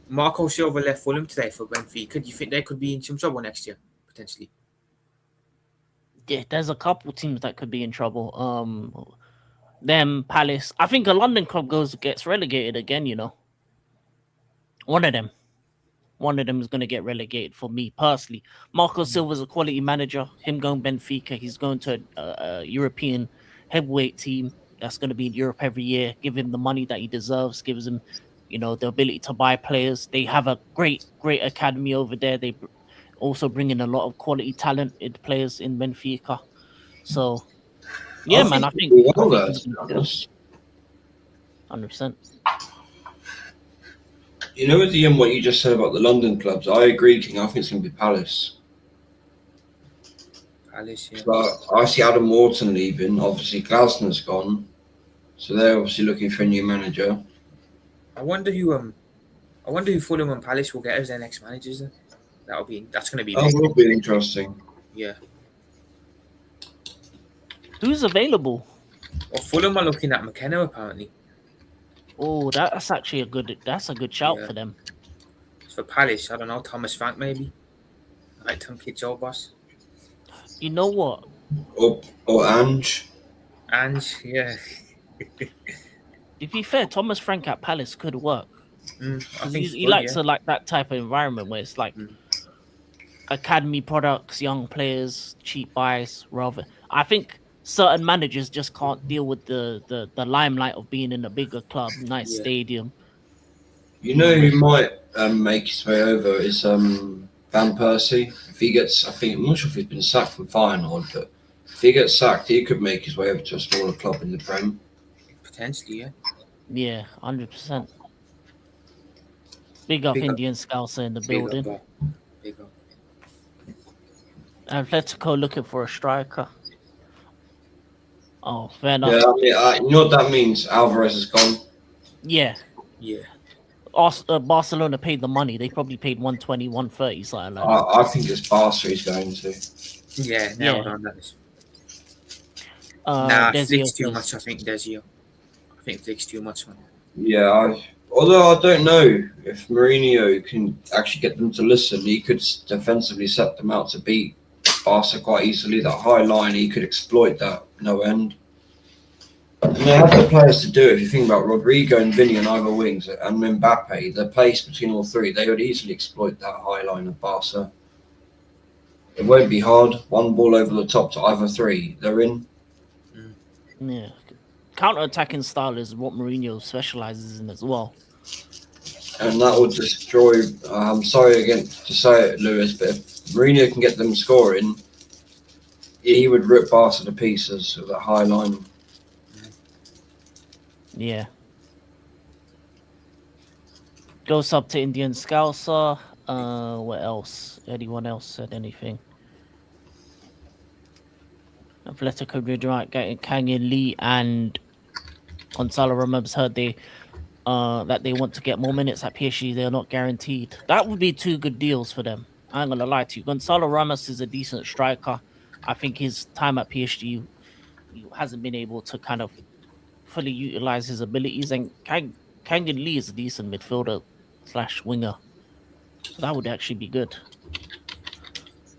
S3: Marco Silva left Fulham today for Benfica. Do you think they could be in some trouble next year, potentially?
S1: Yeah, there's a couple teams that could be in trouble. Them, Palace. I think a London club gets relegated again, One of them is going to get relegated for me personally. Marco Silva's a quality manager. Him going Benfica, he's going to a European heavyweight team that's going to be in Europe every year. Give him the money that he deserves. Gives him, the ability to buy players. They have a great academy over there. They also bring in a lot of quality talented players in Benfica. So, yeah, I think 100%.
S2: You know, at the end, what you just said about the London clubs, I agree, King. I think it's going to be Palace.
S3: Palace, yeah.
S2: But I see Adam Wharton leaving. Obviously, Glasner's gone. So they're obviously looking for a new manager.
S3: I wonder who Fulham and Palace will get as their next managers. Then. That's going to be
S2: That
S3: big.
S2: will be interesting.
S3: Yeah.
S1: Who's available?
S3: Well, Fulham are looking at McKenna apparently.
S1: Oh, that's actually a good shout
S3: Yeah.
S1: for them.
S3: For Palace, I don't know, Thomas Frank maybe. Like Tom Kidd's old boss.
S1: You know what?
S2: Or Ange.
S3: And yeah.
S1: To be fair, Thomas Frank at Palace could work.
S3: I think
S1: He likes that type of environment where it's like academy products, young players, cheap buys. Rather, I think certain managers just can't deal with the limelight of being in a bigger club, nice stadium.
S2: You know who might make his way over is Van Persie. If he gets, I'm not sure if he's been sacked from Feyenoord, but if he gets sacked, he could make his way over to a smaller club in the Prem.
S3: Potentially, yeah.
S1: Yeah, 100%. Big up Indian Scouser in the building.
S3: Big up.
S1: Atletico looking for a striker. Oh, fair enough.
S2: Yeah, you know what that means? Alvarez is gone.
S1: Yeah.
S3: Yeah.
S1: Barcelona paid the money. They probably paid 120, 130, something like that.
S2: I think it's Barca he's going to.
S3: Yeah, nailed on that.
S1: Flick's
S3: too much, I think, Desio. I think Flick's too much, man.
S2: Yeah, although I don't know if Mourinho can actually get them to listen, he could defensively set them out to beat Barca quite easily. That high line, he could exploit that no end. And they have the players to do it. If you think about Rodrigo and Vinny on either wings and Mbappe, the pace between all three, they would easily exploit that high line of Barca. It won't be hard. One ball over the top to either three, they're in.
S1: Yeah. Counter-attacking style is what Mourinho specializes in as well.
S2: And that will destroy. I'm sorry again to say it, Lewis, but if Mourinho can get them scoring, he would rip Barca to pieces with that high line.
S1: Yeah. Goes up to Indian Scouser. What else? Anyone else said anything? Atletico Madrid getting Kang-in Lee and Gonzalo Ramos heard that they want to get more minutes at PSG. They're not guaranteed. That would be two good deals for them. I ain't gonna lie to you. Gonzalo Ramos is a decent striker. I think his time at PSG, he hasn't been able to kind of fully utilize his abilities. And Kang-in Lee is a decent midfielder / winger. So that would actually be good.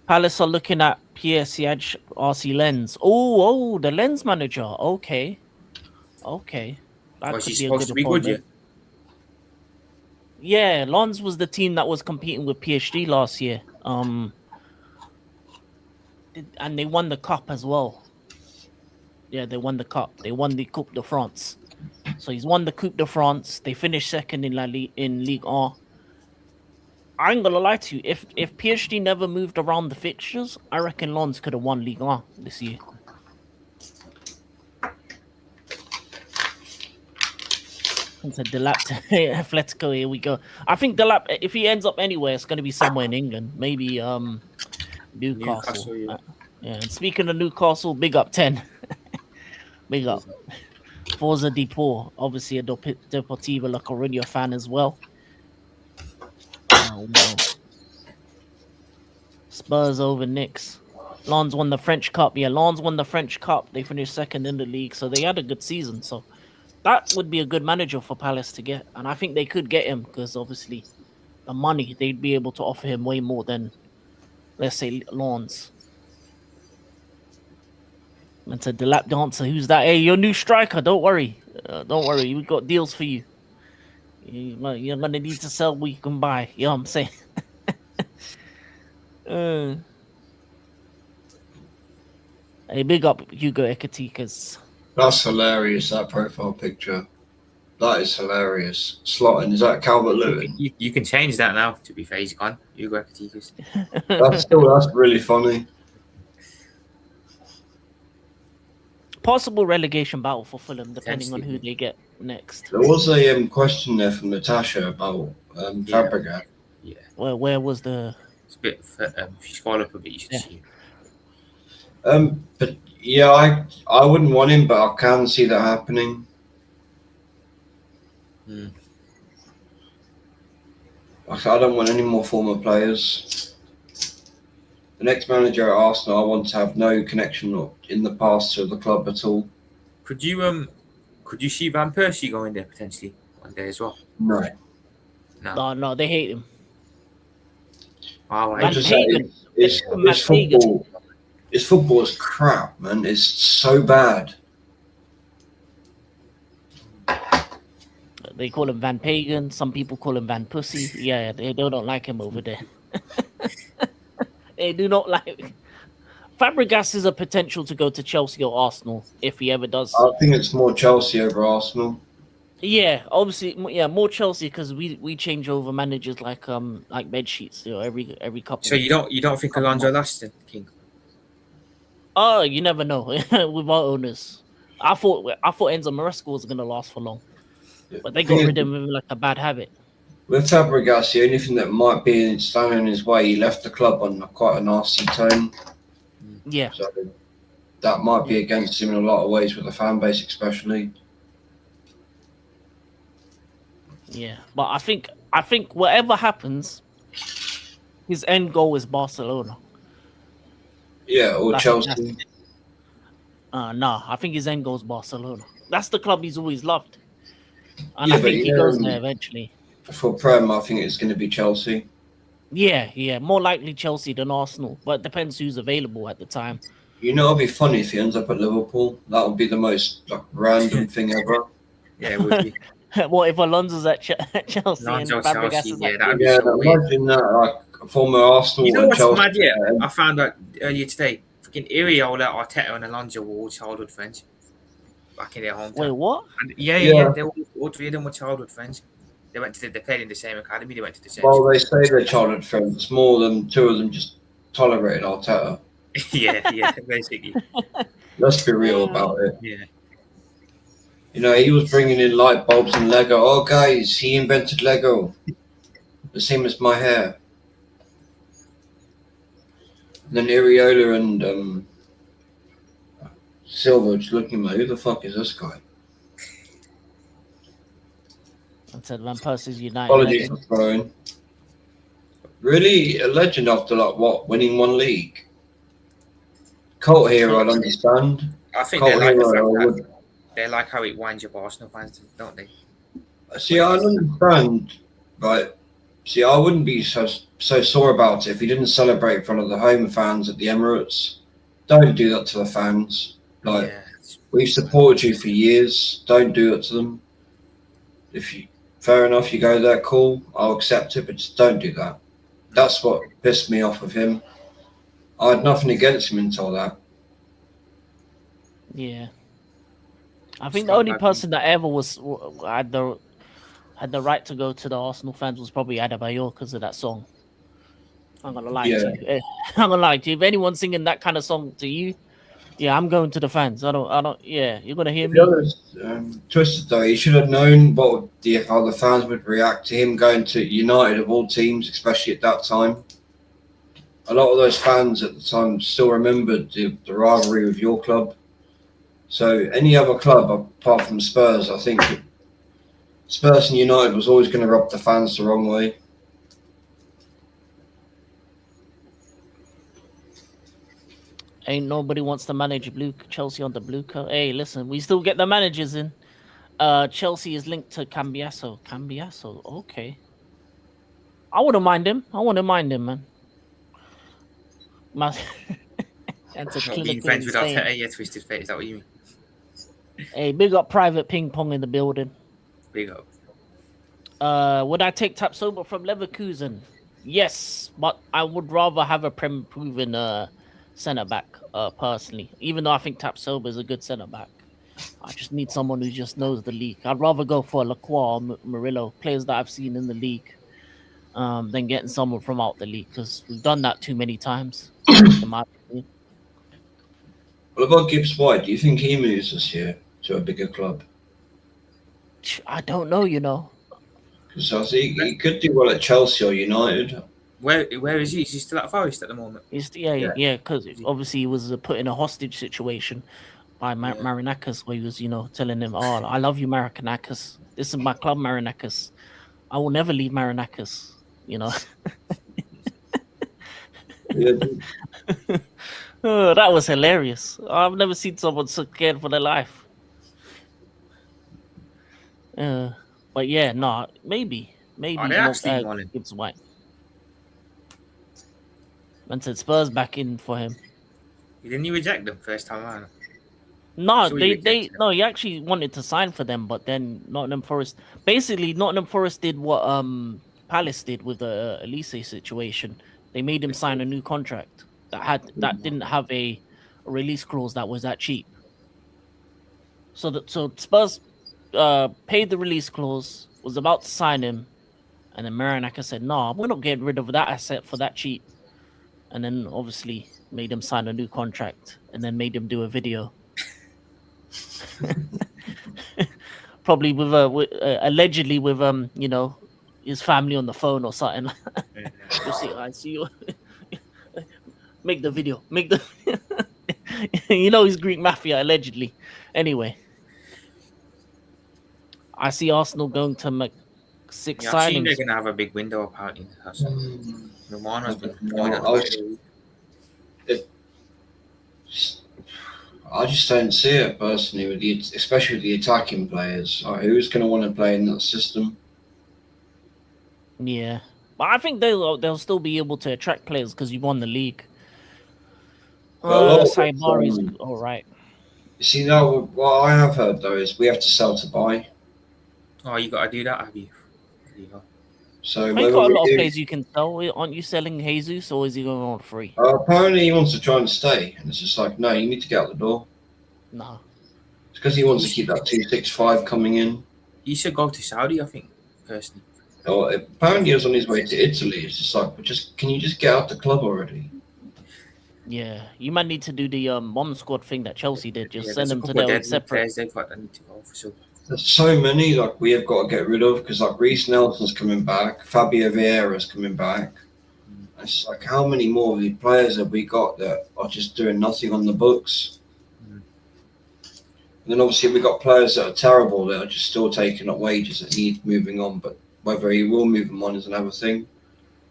S1: Palace are looking at Pierre Siage, RC Lens. Oh, the Lens manager. Okay. That could be a good appointment. Yeah, Lens was the team that was competing with PSG last year. And they won the cup as well. Yeah, they won the cup. They won the Coupe de France. So he's won the Coupe de France. They finished second in Ligue 1. I ain't gonna lie to you. If PSG never moved around the fixtures, I reckon Lens could have won Ligue 1 this year. It's a Delap Atletico. Here we go. I think Delap, if he ends up anywhere, it's going to be somewhere in England. Maybe Newcastle. Yeah. And speaking of Newcastle, big up 10. Big up. Forza Depor, obviously a Deportivo La Coruña fan as well. Oh, no. Spurs over Knicks. Lens won the French Cup. Yeah, Lens won the French Cup. They finished second in the league, so they had a good season. So that would be a good manager for Palace to get. And I think they could get him because obviously the money, they'd be able to offer him way more than, let's say, Lens. And to the lap dancer, who's that? Hey, your new striker. Don't worry. Don't worry. We got deals for you. You're going to need to sell what you can buy. You know what I'm saying? Hey, big up Hugo Ekatikas.
S2: That's hilarious, that profile picture. That is hilarious. Slotting, is that Calvert-Lewin?
S3: You can change that now, to be fair. He's gone. Hugo Ekatikas.
S2: That's really funny.
S1: Possible relegation battle for Fulham, depending on who they get next.
S2: There was a question there from Natasha about Fabregas.
S3: Yeah.
S1: Well, where was the...
S3: It's a bit... if you scroll up a bit, you should see it.
S2: But yeah, I wouldn't want him, but I can see that happening. Like, I don't want any more former players. The next manager at Arsenal, I want to have no connection in the past to the club at all.
S3: Could you see Van Persie going there potentially one day as well?
S2: No.
S1: No, they hate him.
S3: Oh,
S1: Van
S2: Just
S1: Pagan.
S2: it's football. It's football is crap, man. It's so bad.
S1: They call him Van Pagan. Some people call him Van Pussy. Yeah, they don't like him over there. They do not like. Fabregas is a potential to go to Chelsea or Arsenal if he ever does.
S2: I think it's more Chelsea over Arsenal.
S1: Yeah, obviously, yeah, more Chelsea because we change over managers like bed sheets, every couple.
S3: So you don't think Alonso lasts, King?
S1: Oh, you never know with our owners. I thought Enzo Maresca was gonna last for long, but they got rid of him like a bad habit.
S2: With Fabregas, the only thing that might be standing in his way, he left the club on quite a nasty tone.
S1: Yeah,
S2: so that might be against him in a lot of ways, with the fan base especially.
S1: Yeah, but I think whatever happens, his end goal is Barcelona.
S2: Yeah, or Chelsea.
S1: Nah, I think his end goal is Barcelona. That's the club he's always loved, and
S2: Yeah,
S1: I think he goes there eventually.
S2: For Prem, I think it's going to be Chelsea.
S1: Yeah, more likely Chelsea than Arsenal, but it depends who's available at the time.
S2: You know, it'd be funny if he ends up at Liverpool. That would be the most random thing ever.
S3: Yeah, it would be.
S1: What if Alonso's at Chelsea
S3: Alonso,
S1: and Fabregas
S3: Chelsea,
S1: is
S3: yeah,
S1: at
S3: that'd be so weird.
S2: Imagine that, like former Arsenal.
S3: You know
S2: and
S3: what's
S2: Chelsea.
S3: mad? Yeah, I found out earlier today. Fucking Iriola, Arteta, and Alonso were all childhood friends back in their hometown.
S1: Wait, what?
S3: And yeah. They were all three of them were childhood friends. They played in the same academy. They went to the same.
S2: Well, they say they're childhood friends. It's more than two of them just tolerated Arteta.
S3: yeah, basically.
S2: Let's be real about it.
S3: Yeah.
S2: You know, he was bringing in light bulbs and Lego. Oh, guys, he invented Lego. The same as my hair. And then Iriola and Silva just looking like, who the fuck is this guy?
S1: I said Van Persie's United.
S2: Apologies for throwing. Really? A legend after, winning one league? Cult hero, I'd understand.
S3: I think
S2: Cult
S3: they like the
S2: hero,
S3: fact that they like how it winds up Arsenal fans, don't they?
S2: See, I understand, but see, I wouldn't be so sore about it if he didn't celebrate in front of the home fans at the Emirates. Don't do that to the fans. We've supported you for years. Don't do it to them. Fair enough, you go there, cool. I'll accept it, but just don't do that. That's what pissed me off of him. I had nothing against him until that.
S1: Yeah. I think the only person that ever had the right to go to the Arsenal fans was probably Adebayor because of that song. I'm gonna lie to you. I'm gonna lie to you. If anyone's singing that kind of song to you, yeah, I'm going to the fans. I don't. Yeah, you're gonna hear me.
S2: Twisted though, he should have known how the fans would react to him going to United of all teams, especially at that time. A lot of those fans at the time still remembered the rivalry with your club. So any other club apart from Spurs, I think Spurs and United was always going to rub the fans the wrong way.
S1: Ain't nobody wants to manage Chelsea on the blue coat. Hey, listen, we still get the managers in. Chelsea is linked to Cambiasso. Cambiasso, okay. I wouldn't mind him. Man.
S3: Being friends with Arteta, yeah, twisted fate. Is that what you mean?
S1: Hey, big up Private Ping Pong in the building.
S3: Big up.
S1: Would I take Tapsoba from Leverkusen? Yes, but I would rather have a proven centre back personally. Even though I think Tapsoba is a good centre back, I just need someone who just knows the league. I'd rather go for Lacroix or Murillo, players that I've seen in the league, than getting someone from out the league because we've done that too many times. In my opinion.
S2: What about Gibbs White? Do you think he moves this year to a bigger club?
S1: I don't know,
S2: Because I think he could do well at Chelsea or United.
S3: Where is he? Is he still at Forest at the moment?
S1: Yeah, because obviously he was put in a hostage situation. by Marinakis, where he was, telling him, "Oh, I love you, Marinakis. This is my club, Marinakis. I will never leave Marinakis."
S2: Yeah,
S1: Oh, that was hilarious. I've never seen someone so scared for their life. But yeah, no, maybe
S3: They actually wanted.
S1: Gibbs White. And said Spurs back in for him.
S3: Didn't you reject them first time around?
S1: No,
S3: Sure you rejected them.
S1: he actually wanted to sign for them, but then Nottingham Forest did what Palace did with the Elise situation. They made him sign a new contract that didn't have a release clause that was that cheap. So Spurs paid the release clause, was about to sign him, and then Marinakis said, "No, we're not getting rid of that asset for that cheap." And then obviously made him sign a new contract, and then made him do a video. Probably with allegedly with his family on the phone or something. You see, I see you. Make the video. Make the. He's Greek mafia allegedly. Anyway, I see Arsenal going to make 6
S3: I've seen
S1: signings.
S3: they're gonna have a big window apparently. Romano's been going on
S2: I just don't see it personally, especially with the attacking players. Who's going to want to play in that system?
S1: Yeah, but I think they'll still be able to attract players because you've won the league. Saibari's all right.
S2: You see, now what I have heard though is we have to sell to buy.
S3: Oh, you got to do that, have you?
S2: So
S1: You've got a lot of players you can sell. Aren't you selling Jesus, or is he going on free?
S2: Apparently, he wants to try and stay, and it's just like, no, you need to get out the door.
S1: No,
S2: it's because he wants to keep that 265 coming in.
S3: He should go to Saudi, I think, personally.
S2: Oh, apparently, he was on his way to Italy. It's just like, can you just get out the club already?
S1: Yeah, you might need to do the bomb squad thing that Chelsea did. Just send them to their separate.
S3: They've got need to go for sure.
S2: There's so many we have got to get rid of because Reece Nelson's coming back, Fabio Vieira's coming back. It's like, how many more of these players have we got that are just doing nothing on the books? And then obviously we got players that are terrible that are just still taking up wages that need moving on, but whether he will move them on is another thing.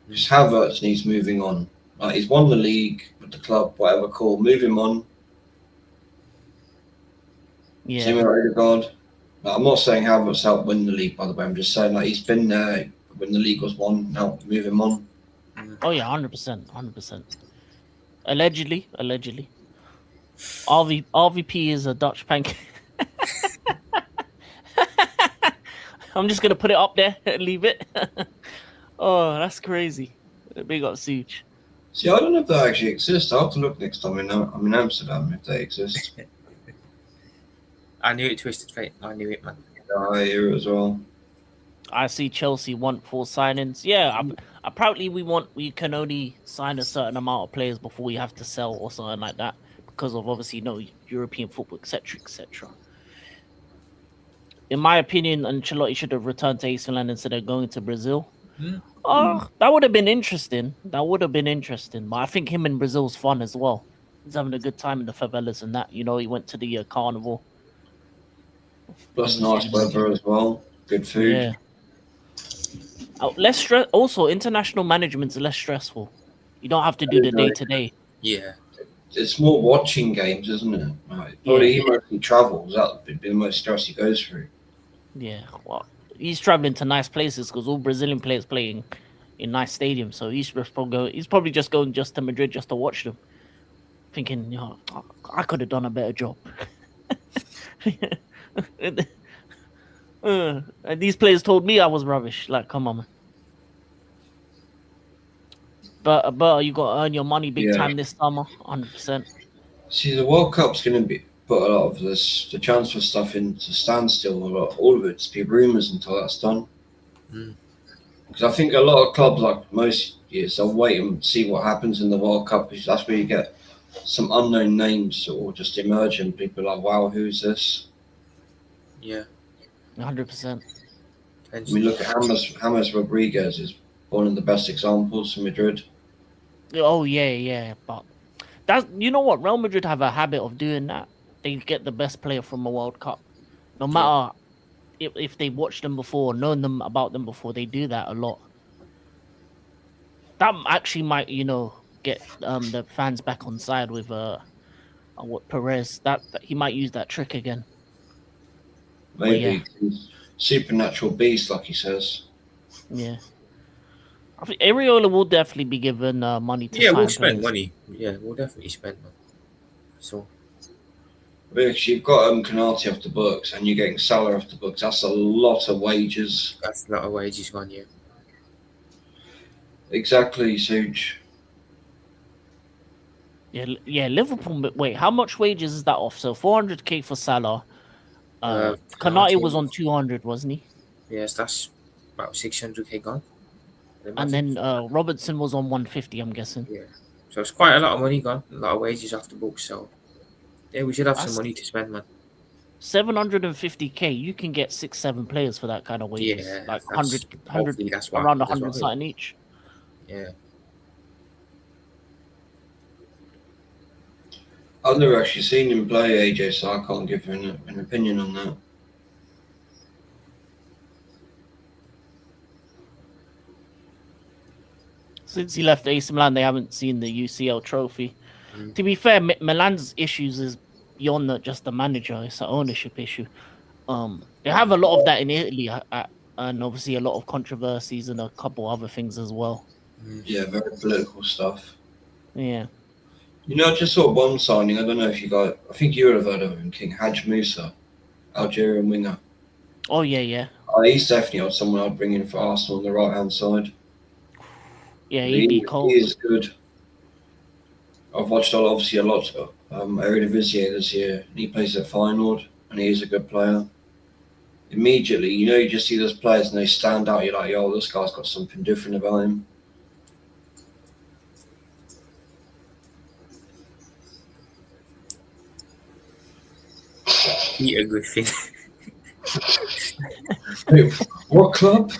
S2: Just Havertz needs moving on. He's won the league with the club, whatever, cool. Move him on.
S1: Yeah.
S2: Same with Odegaard. I'm not saying Havertz helped win the league, by the way. I'm just saying he's been there when the league was won. Now move him on.
S1: Oh yeah, 100%. Allegedly. RVP is a Dutch pancake. I'm just gonna put it up there and leave it. Oh, that's crazy. Big up Siege.
S2: See, I don't know if they actually exist. I'll have to look next time I'm in Amsterdam if they exist.
S3: I knew it, Twisted Fate. I knew it, man.
S2: I hear it as well.
S1: I see Chelsea want 4 signings. Yeah, apparently we can only sign a certain amount of players before we have to sell or something like that because of obviously European football, etc. In my opinion, Ancelotti should have returned to AC Milan instead of going to Brazil. That would have been interesting. But I think him in Brazil's fun as well. He's having a good time in the favelas and that. He went to the carnival.
S2: Plus nice weather as well. Good food.
S1: Yeah. Less stress. Also, international management's less stressful. You don't have to do the day-to-day.
S3: Yeah.
S2: It's more watching games, isn't it? Probably he mostly travels. That would be the most stress he goes through.
S1: Yeah, well, he's traveling to nice places because all Brazilian players playing in nice stadiums. So he's probably just going just to Madrid just to watch them, thinking, I could have done a better job. And these players told me I was rubbish. Like, come on, man. But you got to earn your money big time this summer, 100%.
S2: See, the World Cup's going to put a lot of the transfer stuff into standstill. All of it to be rumours until that's done. Because I think a lot of clubs, like most years, they'll wait and see what happens in the World Cup. Because that's where you get some unknown names or just emerge and people are like, wow, who's this?
S3: Yeah.
S1: 100%.
S2: I mean, look at James Rodriguez is one of the best examples for Madrid.
S1: Oh, yeah. But you know what? Real Madrid have a habit of doing that. they get the best player from a World Cup. No matter if they watched them before, known them about them before, they do that a lot. That actually might, get the fans back on side with what Perez. That he might use that trick again.
S2: Maybe supernatural beast, like he says.
S1: Yeah. I think Areola will definitely be given money to sign
S3: we'll spend
S1: players.
S3: money. Yeah, we'll definitely spend money. So
S2: Because you've got Canati off the books and you're getting Salah off the books, that's a lot of wages.
S3: that's a lot of wages gone, yeah.
S2: Exactly, Suge.
S1: Yeah, Liverpool. Wait, how much wages is that off? So 400k for Salah. Canati was on 200, wasn't he?
S3: Yes, that's about 600k gone.
S1: And then Robertson was on 150, I'm guessing.
S3: Yeah. So it's quite a lot of money gone, a lot of wages off the books. So yeah, we should have some money to spend, man.
S1: 750k, you can get 6-7 players for that kind of wages.
S3: Yeah,
S1: like
S3: that's
S1: 100
S3: that's
S1: around 100 something each.
S3: Yeah.
S2: I've never actually seen him play, AJ, so I can't give him an opinion on that.
S1: Since he left AC Milan, they haven't seen the UCL trophy. To be fair, Milan's issues is beyond just the manager; it's an ownership issue. They have a lot of that in Italy, and obviously a lot of controversies and a couple other things as well.
S2: Yeah, very political stuff.
S1: Yeah.
S2: I just saw one signing. I don't know if you guys. I think you would have heard of him, King Haj Musa, Algerian winger.
S1: Oh yeah.
S2: He's definitely someone I'd bring in for Arsenal on the right hand side.
S1: Yeah, he'd be cold.
S2: He is good. I've watched obviously a lot of Eredivisie this year. And he plays at Feyenoord, and he is a good player. Immediately, you just see those players and they stand out. You're like, yo, this guy's got something different about him.
S3: Peter Griffin.
S2: Wait, what club?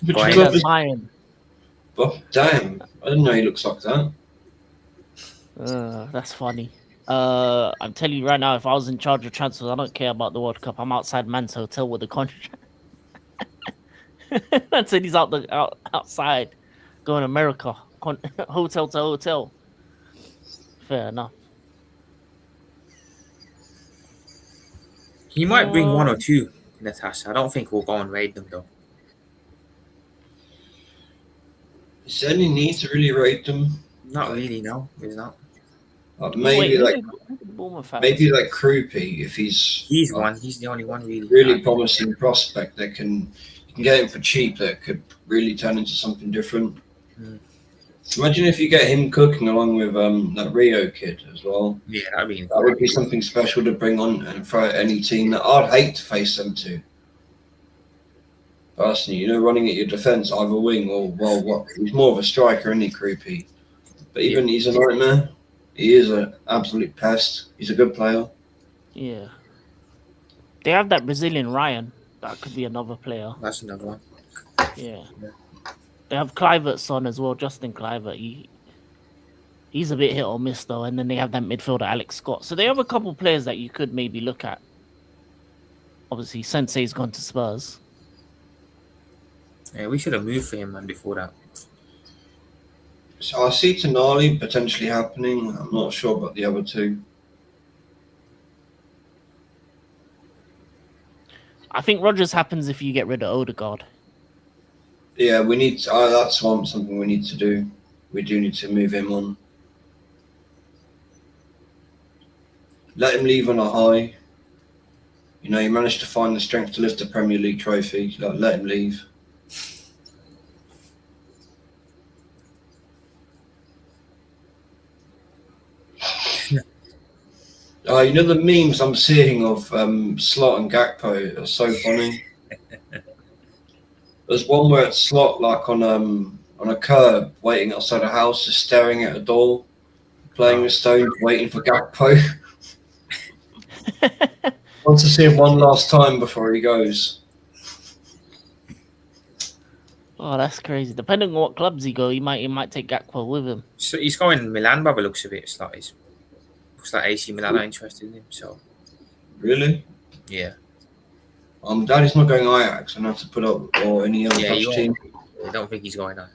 S2: Which club is
S1: Bayern.
S2: Oh, damn. I didn't know he looks like that.
S1: That's funny. I'm telling you right now, if I was in charge of transfers, I don't care about the World Cup. I'm outside Man's hotel with the contract. I said he's outside going to America, hotel to hotel. Fair enough.
S3: He might bring one or two, Natasha. I don't think we'll go and raid them though.
S2: Is there any need to really rate them?
S3: Not really, no. There's not.
S2: Maybe like Krupi, if he's
S3: one. He's the only one
S2: really promising prospect that you can get him for cheap that could really turn into something different. Imagine if you get him cooking along with that Rio kid as well.
S3: Yeah,
S2: that would be something special to bring on and throw at any team that I'd hate to face them to. Personally, running at your defence, either wing or what? He's more of a striker, isn't he, Krupi? But even he's a nightmare. He is an absolute pest. He's a good player.
S1: Yeah. They have that Brazilian Ryan. That could be another player.
S3: That's another one.
S1: Yeah. They have Kluivert's on as well, Justin Kluivert. He's a bit hit or miss though, and then they have that midfielder Alex Scott. So they have a couple players that you could maybe look at. Obviously, Sensei's gone to Spurs.
S3: Yeah, we should have moved for him, man, before that.
S2: So I see Tonali potentially happening. I'm not sure about the other two.
S1: I think Rodgers happens if you get rid of Odegaard.
S2: Yeah, we need to, that's something we need to do. We do need to move him on. Let him leave on a high. He managed to find the strength to lift a Premier League trophy. Let him leave. The memes I'm seeing of Slot and Gakpo are so funny. There's one where it's Slot like on a curb, waiting outside a house, just staring at a door, playing with stones, waiting for Gakpo. Wants to see him one last time before he goes.
S1: Oh, that's crazy. Depending on what clubs he go, he might take Gakpo with him.
S3: So he's going Milan by the looks of it. Looks like AC Milan are interested in him. So
S2: Really?
S3: Yeah.
S2: Daddy's not going Ajax. I have to put up or any other
S3: Yeah,
S2: Dutch
S3: you
S2: team.
S3: I don't think he's going on.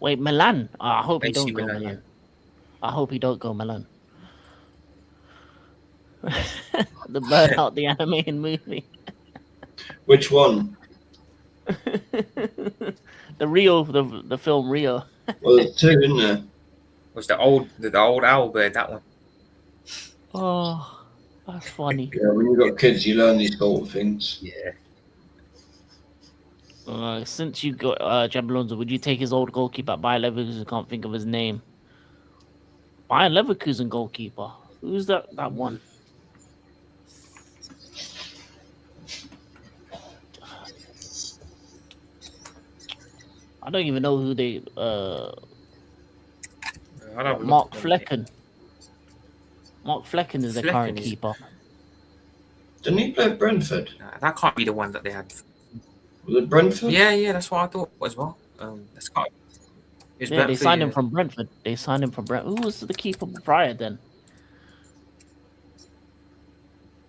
S1: Wait, Milan. I hope he
S3: AC
S1: don't go
S3: Milan,
S1: Milan. I hope he don't go Milan. The Burnout, the animated movie.
S2: Which one?
S1: The Rio, the film Rio.
S2: Well, there's two, isn't there?
S3: Was the old owl bird, that one?
S1: Oh, that's funny.
S2: Yeah, when you've got kids, you learn these sort of things.
S3: Yeah.
S1: Since you got Jabba would you take his old goalkeeper at Bayer Leverkusen? I can't think of his name. Bayer Leverkusen goalkeeper. Who's that one? I don't even know who they. Mark Flecken. Mark Flecken is the current keeper.
S2: Didn't he play at Brentford?
S3: That can't be the one that they had.
S2: Was it Brentford?
S3: Yeah, that's what I thought as well. That's got.
S1: Yeah, they signed him from Brentford. They signed him from Brentford. Who was the keeper prior then?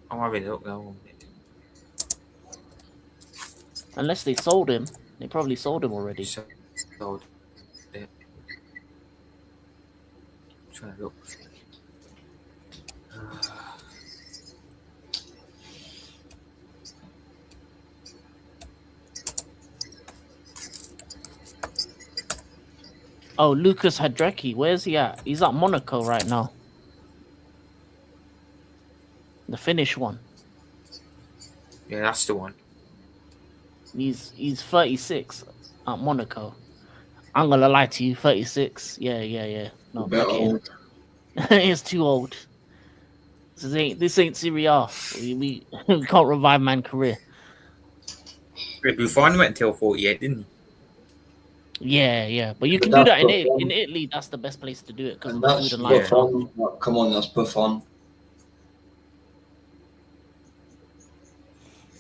S3: I really don't know.
S1: Unless they sold him. They probably sold him already.
S3: Sold. Yeah. Trying to look.
S1: Oh, Lucas Hadrecki. Where's he at? He's at Monaco right now. The Finnish one.
S3: Yeah, that's the one.
S1: He's 36 at Monaco. I'm gonna lie to you, 36. Yeah. No,
S2: old.
S1: He's too old. This ain't Serie A. We can't revive man's career.
S3: Buffon went until 48, didn't he?
S1: Yeah. But you can do that in Italy. That's the best place to do it because of the food and lifestyle.
S2: Come on, that's Buffon.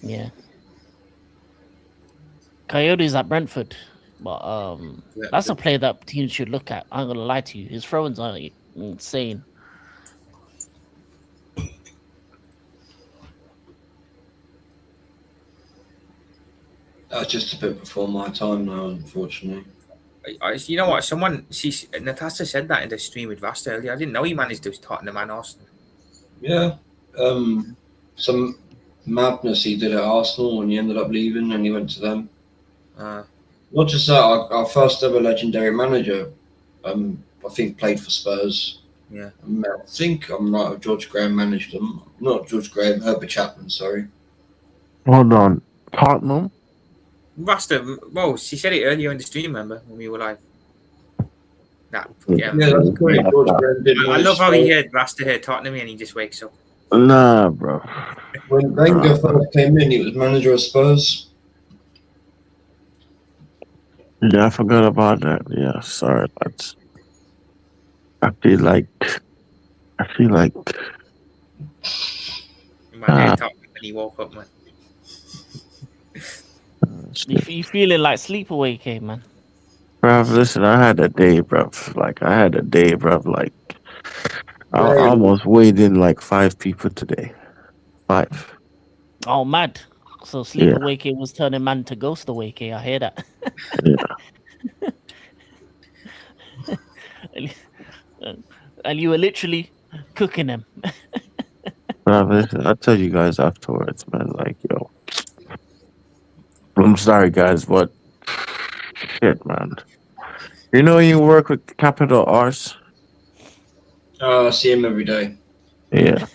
S1: Yeah. Coyotes at Brentford, but that's a player that teams should look at. I'm gonna lie to you, his throw-ins are insane.
S2: That's just a bit before my time now, unfortunately.
S3: You know what? Natasha said that in the stream with Rasta earlier. I didn't know he managed to Tottenham and Arsenal.
S2: Yeah. Some madness he did at Arsenal when he ended up leaving and he went to them. Not just that, our first ever legendary manager, I think played for Spurs.
S3: Yeah.
S2: I think I'm right, George Graham managed them. Not George Graham, Herbert Chapman, sorry.
S4: Hold on. Tottenham?
S3: Rasta, well, she said it earlier in the stream, remember, when we were live.
S2: Yeah, that's great. George Graham did
S3: I love how he heard Rasta heard Tottenham and he just wakes up.
S4: Nah, bro.
S2: When Wenger first came in, he was manager of Spurs.
S4: Yeah, I forgot about that. Yeah, sorry, lads. I feel like.
S3: Man, when he woke up, man.
S1: You feeling like sleepaway came, man?
S4: Bruv, listen, I had a day, bruv. Like, I almost weighed in like 5 people today. 5.
S1: Oh, mad. So sleepaway K was turning man to ghost away K. I hear that.
S4: Yeah.
S1: And you were literally cooking them.
S4: Bruv, listen, I'll tell you guys afterwards, man. Like, yo. I'm sorry, guys, but shit, man. You know you work with capital R's?
S2: I see him every day.
S4: Yeah.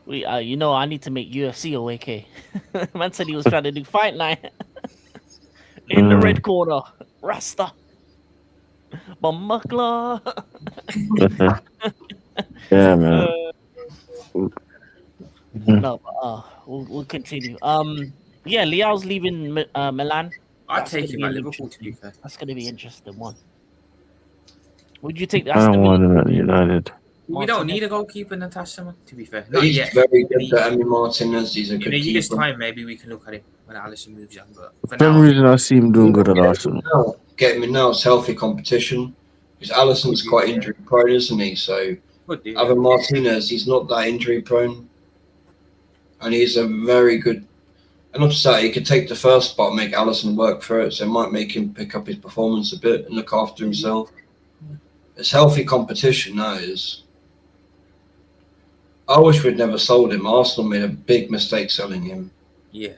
S1: You know, I need to make UFC OAK. Man said he was trying to do fight night in the red corner. Rasta. Bummakla.
S4: Yeah, man.
S1: No, we'll continue. Yeah, Leao's leaving Milan.
S3: I'd take him at Liverpool, to be fair.
S1: That's going to be an interesting one. Would you take the
S4: I don't want him at United.
S3: We don't need a goalkeeper, Natasha, man, to be fair.
S2: He's very good at Emi Martinez. He's a good
S3: in a year's
S2: keeper.
S3: time, maybe we can look at him when Alisson moves on. But
S4: For some reason, I see him doing good at Arsenal.
S2: Get him in now. It's healthy competition. Because Alisson's quite injury prone, isn't he? So
S3: Good dude.
S2: Other Martinez, he's not that injury prone, and he's a very good. And not to say he could take the first spot, and make Allison work for it, so it might make him pick up his performance a bit and look after himself. It's healthy competition, that is. I wish we'd never sold him. Arsenal made a big mistake selling him.
S3: Yeah.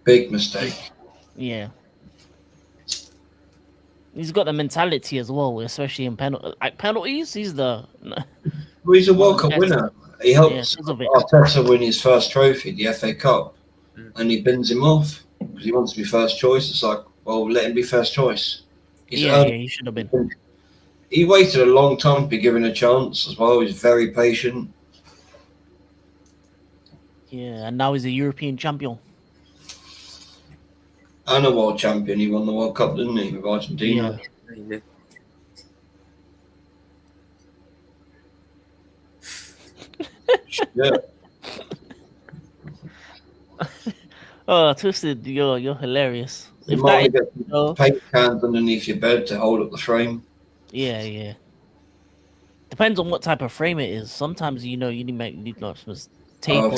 S2: Big mistake.
S1: Yeah. He's got the mentality as well, especially in penalties. He's the
S2: Well, he's a World Cup winner. He helped
S1: because of it.
S2: Arteta win his first trophy, the FA Cup,
S3: Mm.
S2: and he bins him off because he wants to be first choice. It's like, well, let him be first choice.
S1: Yeah, he should have been.
S2: He waited a long time to be given a chance as well. He's very patient.
S1: Yeah, and now he's a European champion.
S2: And a world champion. He won the World Cup, didn't he, with Argentina?
S1: Yeah.
S2: Yeah.
S1: Oh, Twisted, you're hilarious.
S2: You
S1: If
S2: might
S1: that
S2: get some paint cans underneath your bed to hold up the frame.
S1: yeah. Depends on what type of frame it is. Sometimes you need like some tape.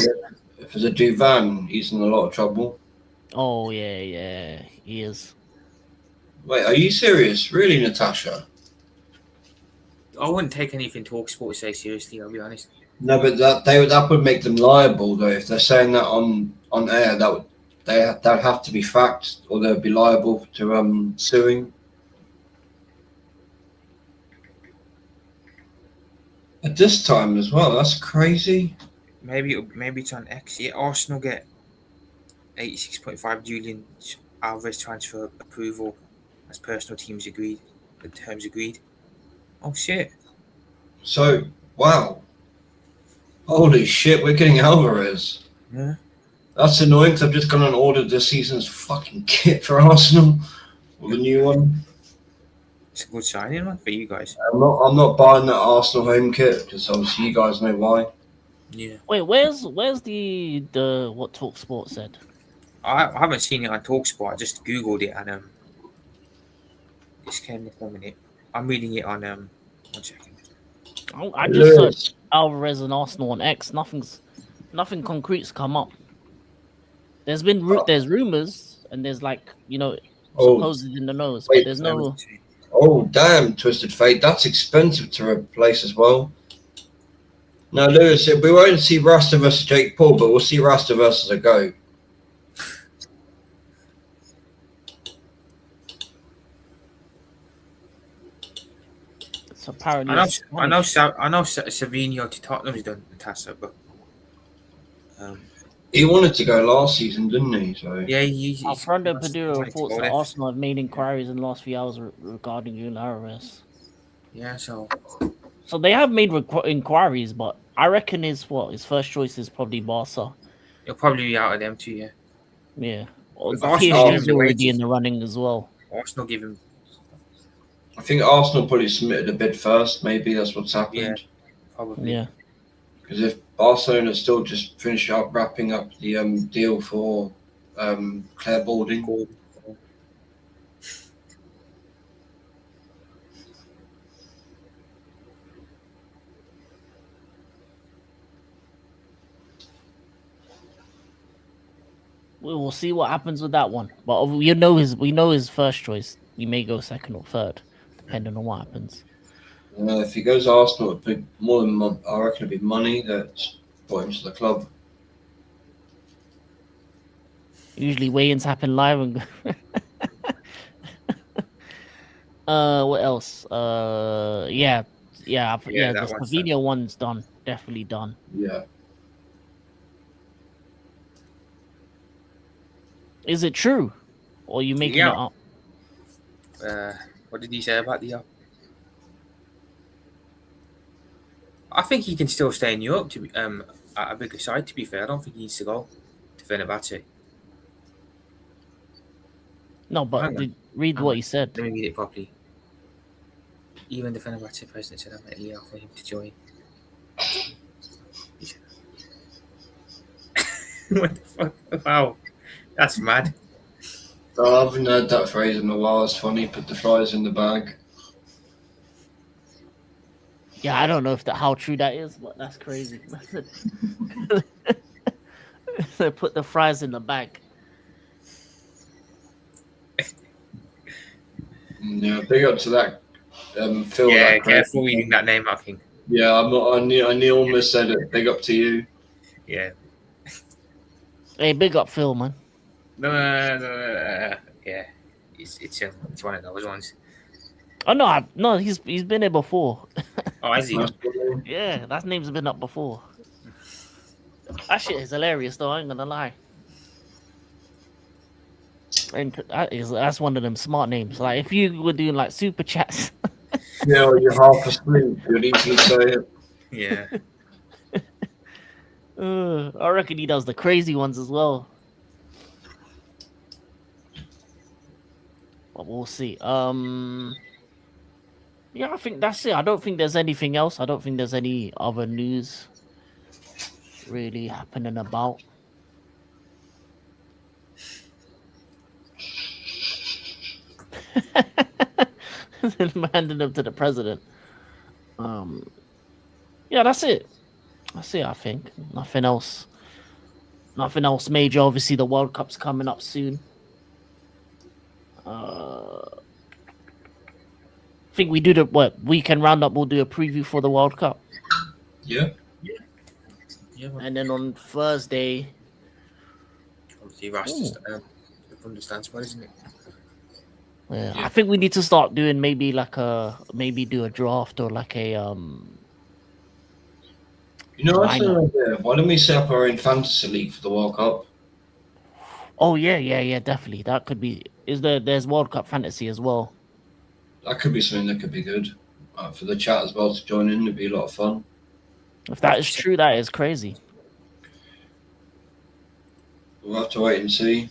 S2: If there's a divan, he's in a lot of trouble.
S1: Oh yeah, he is.
S2: Wait, are you serious? Really, Natasha?
S3: I wouldn't take anything TalkSport say seriously, I'll be honest.
S2: No, but that would make them liable though. If they're saying that on air, that'd have to be fact, or they'd be liable to suing. At this time as well, that's crazy.
S3: Maybe it's on X. Yeah, Arsenal get 86.5 Julian Alvarez transfer approval as personal teams agreed. The terms agreed. Oh shit!
S2: So wow, holy shit, we're getting Alvarez.
S3: Yeah.
S2: That's annoying because I've just gone and ordered this season's fucking kit for Arsenal, or the new one.
S3: It's a good signing, man, for you guys.
S2: I'm not buying that Arsenal home kit because obviously you guys know why.
S3: Yeah.
S1: Wait, where's the what TalkSport said?
S3: I haven't seen it on TalkSport. I just googled it and this came up 1 minute. I'm reading it on 1 second.
S1: I just searched Alvarez and Arsenal on X. Nothing concrete's come up. There's been there's rumors and there's supposed in the nose, but there's no.
S2: Oh damn, Twisted Fate, that's expensive to replace as well. Now, Lewis, we won't see Rasta versus Jake Paul, but we'll see Rasta versus a GOAT.
S1: So apparently,
S3: I know Savinho to Tottenham's done Tassa, but
S2: he wanted to go last season, didn't he? So
S3: yeah,
S1: Alfredo Padura reports that Arsenal have made inquiries in the last few hours regarding Julian Alvarez.
S3: Yeah, so
S1: they have made inquiries, but I reckon his first choice is probably Barca.
S3: he'll probably be out of them too. Yeah.
S1: Yeah,
S3: If
S1: PSG is already in the running as well.
S3: Arsenal give him.
S2: I think Arsenal probably submitted a bid first. Maybe that's what's happened.
S3: Yeah, probably.
S1: Yeah.
S2: Because if Barcelona still just wrapping up the deal for Claire Balding.
S1: We will see what happens with that one, but we know his first choice. He may go second or third, depending on what happens.
S2: If he goes to Arsenal, it'd be more than I reckon it'd be money that's brought him to the club.
S1: Usually weigh-ins happen live and what else? The Slovenia one's done. Definitely done.
S2: Yeah.
S1: Is it true? Or are you making it up?
S3: What did he say about the I think he can still stay in Europe to be at a bigger side, to be fair. I don't think he needs to go to Fenerbahce.
S1: No, but read what he said.
S3: Let me read it properly. Even the Fenerbahce president said I'm ready for him to join. What the fuck? Wow. That's mad.
S2: I haven't heard that phrase in a while. It's funny. Put the fries in the bag.
S1: Yeah, I don't know if how true that is, but that's crazy. They put the fries in the bag.
S2: Yeah, big up to that Phil.
S3: Yeah,
S2: That crazy.
S3: careful reading that name, I think.
S2: Yeah, I'm not. I almost said it. Big up to you.
S3: Yeah.
S1: Hey, big up Phil, man.
S3: No. Yeah. It's one of those ones.
S1: Oh no, no, he's been here before.
S3: Oh, is he?
S2: That's funny.
S1: Yeah, that name's been up before. That shit is hilarious, though. I ain't gonna lie. And that's one of them smart names. Like if you were doing like super chats,
S2: Yeah, or you're half asleep. You'd easily say it.
S3: Yeah.
S1: I reckon he does the crazy ones as well. But we'll see. Yeah, I think that's it. I don't think there's anything else. I don't think there's any other news really happening about. Handing them to the president. Yeah, that's it. That's it. I think nothing else. Nothing else major. Obviously, the World Cup's coming up soon. I think we do the weekend roundup. We'll do a preview for the World Cup,
S2: Yeah.
S3: Yeah.
S1: and then on Thursday,
S3: Obviously, Rasta's from the standpoint, isn't it?
S1: yeah,
S2: Yeah.
S1: I think we need to start doing maybe do a draft or like a
S2: You know, that's an
S1: lineup.
S2: idea. Why don't we set up our own fantasy league for the World Cup?
S1: Oh yeah, definitely. That could be. There's World Cup fantasy as well.
S2: That could be something that could be good for the chat as well to join in. It'd be a lot of fun.
S1: If that is true, that is crazy.
S2: We'll have to wait and see.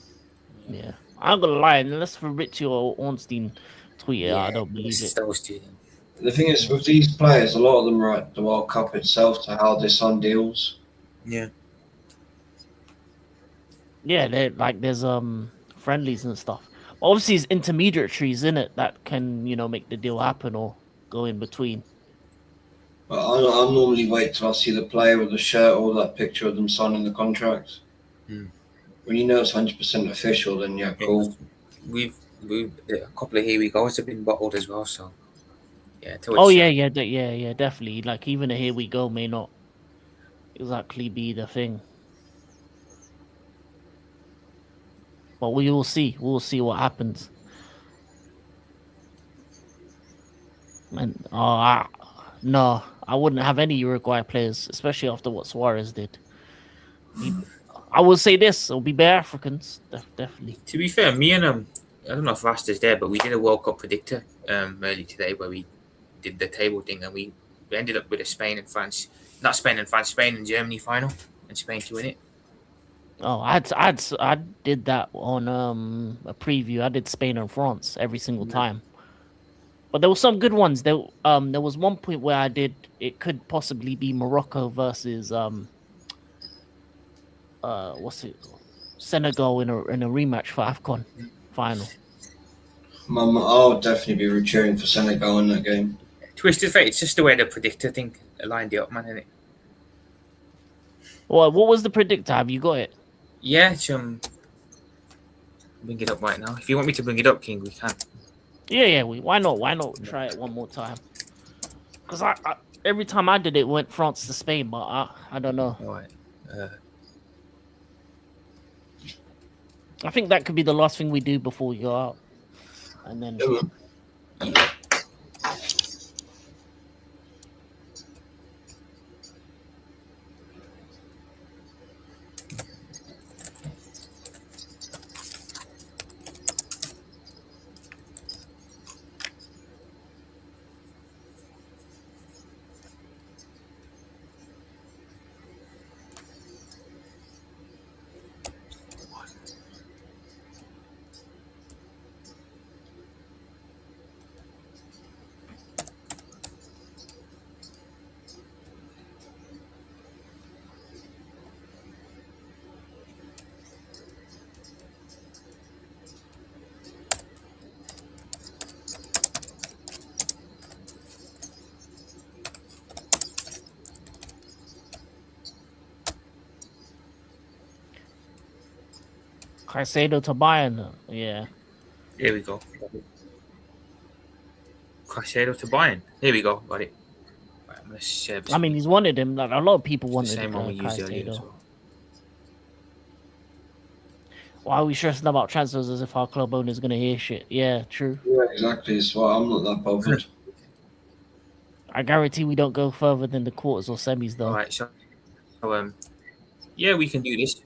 S1: Yeah, I'm gonna lie. Unless for Richie or Ornstein tweet it, I don't believe
S3: it's
S1: it.
S3: those two.
S2: The thing is, with these players, a lot of them are at the World Cup itself to how this on deals.
S3: Yeah.
S1: Yeah, there's friendlies and stuff. Obviously, it's intermediaries in it that can make the deal happen or go in between.
S2: But I normally wait till I see the player with the shirt or that picture of them signing the contract. When you know it's 100% official, then yeah, cool.
S3: We've a couple of here we goes have been bottled as well, so yeah.
S1: Oh yeah, definitely. Like even a here we go may not exactly be the thing, but we will see. We'll see what happens. And no, I wouldn't have any Uruguay players, especially after what Suarez did. I will say this: it'll be bare Africans, definitely.
S3: To be fair, me and I don't know if Rasta's there, but we did a World Cup predictor early today where we did the table thing and we ended up with a Spain and Germany final and Spain to win it.
S1: Oh, I did that on a preview. I did Spain and France every single time. But there were some good ones. There was one point where I did it could possibly be Morocco versus Senegal in a rematch for AFCON final.
S2: I'll definitely be cheering for Senegal in that game.
S3: Twisted Fate, it's just the way the predictor thing lined it up, man, isn't it?
S1: Well, what was the predictor? Have you got it?
S3: Yeah, it's, bring it up right now. If you want me to bring it up, King, we can.
S1: Yeah. Why not try it one more time? Because I every time I did it went France to Spain, but I don't know.
S3: All right.
S1: I think that could be the last thing we do before we go out, and then. Caicedo to Bayern. Yeah.
S3: Here we go. Caicedo to Bayern. Here we go. Got it. Right, I'm gonna share the
S1: I mean,
S3: screen.
S1: he's wanted him. Like a lot of people
S3: It's the
S1: wanted
S3: same one we used earlier as
S1: Caicedo.
S3: well.
S1: Why are we stressing about transfers as if our club owner's gonna hear shit? Yeah, true.
S2: Yeah, exactly. So I'm not that bothered.
S1: I guarantee we don't go further than the quarters or semis, though.
S3: All right, so yeah, we can do this.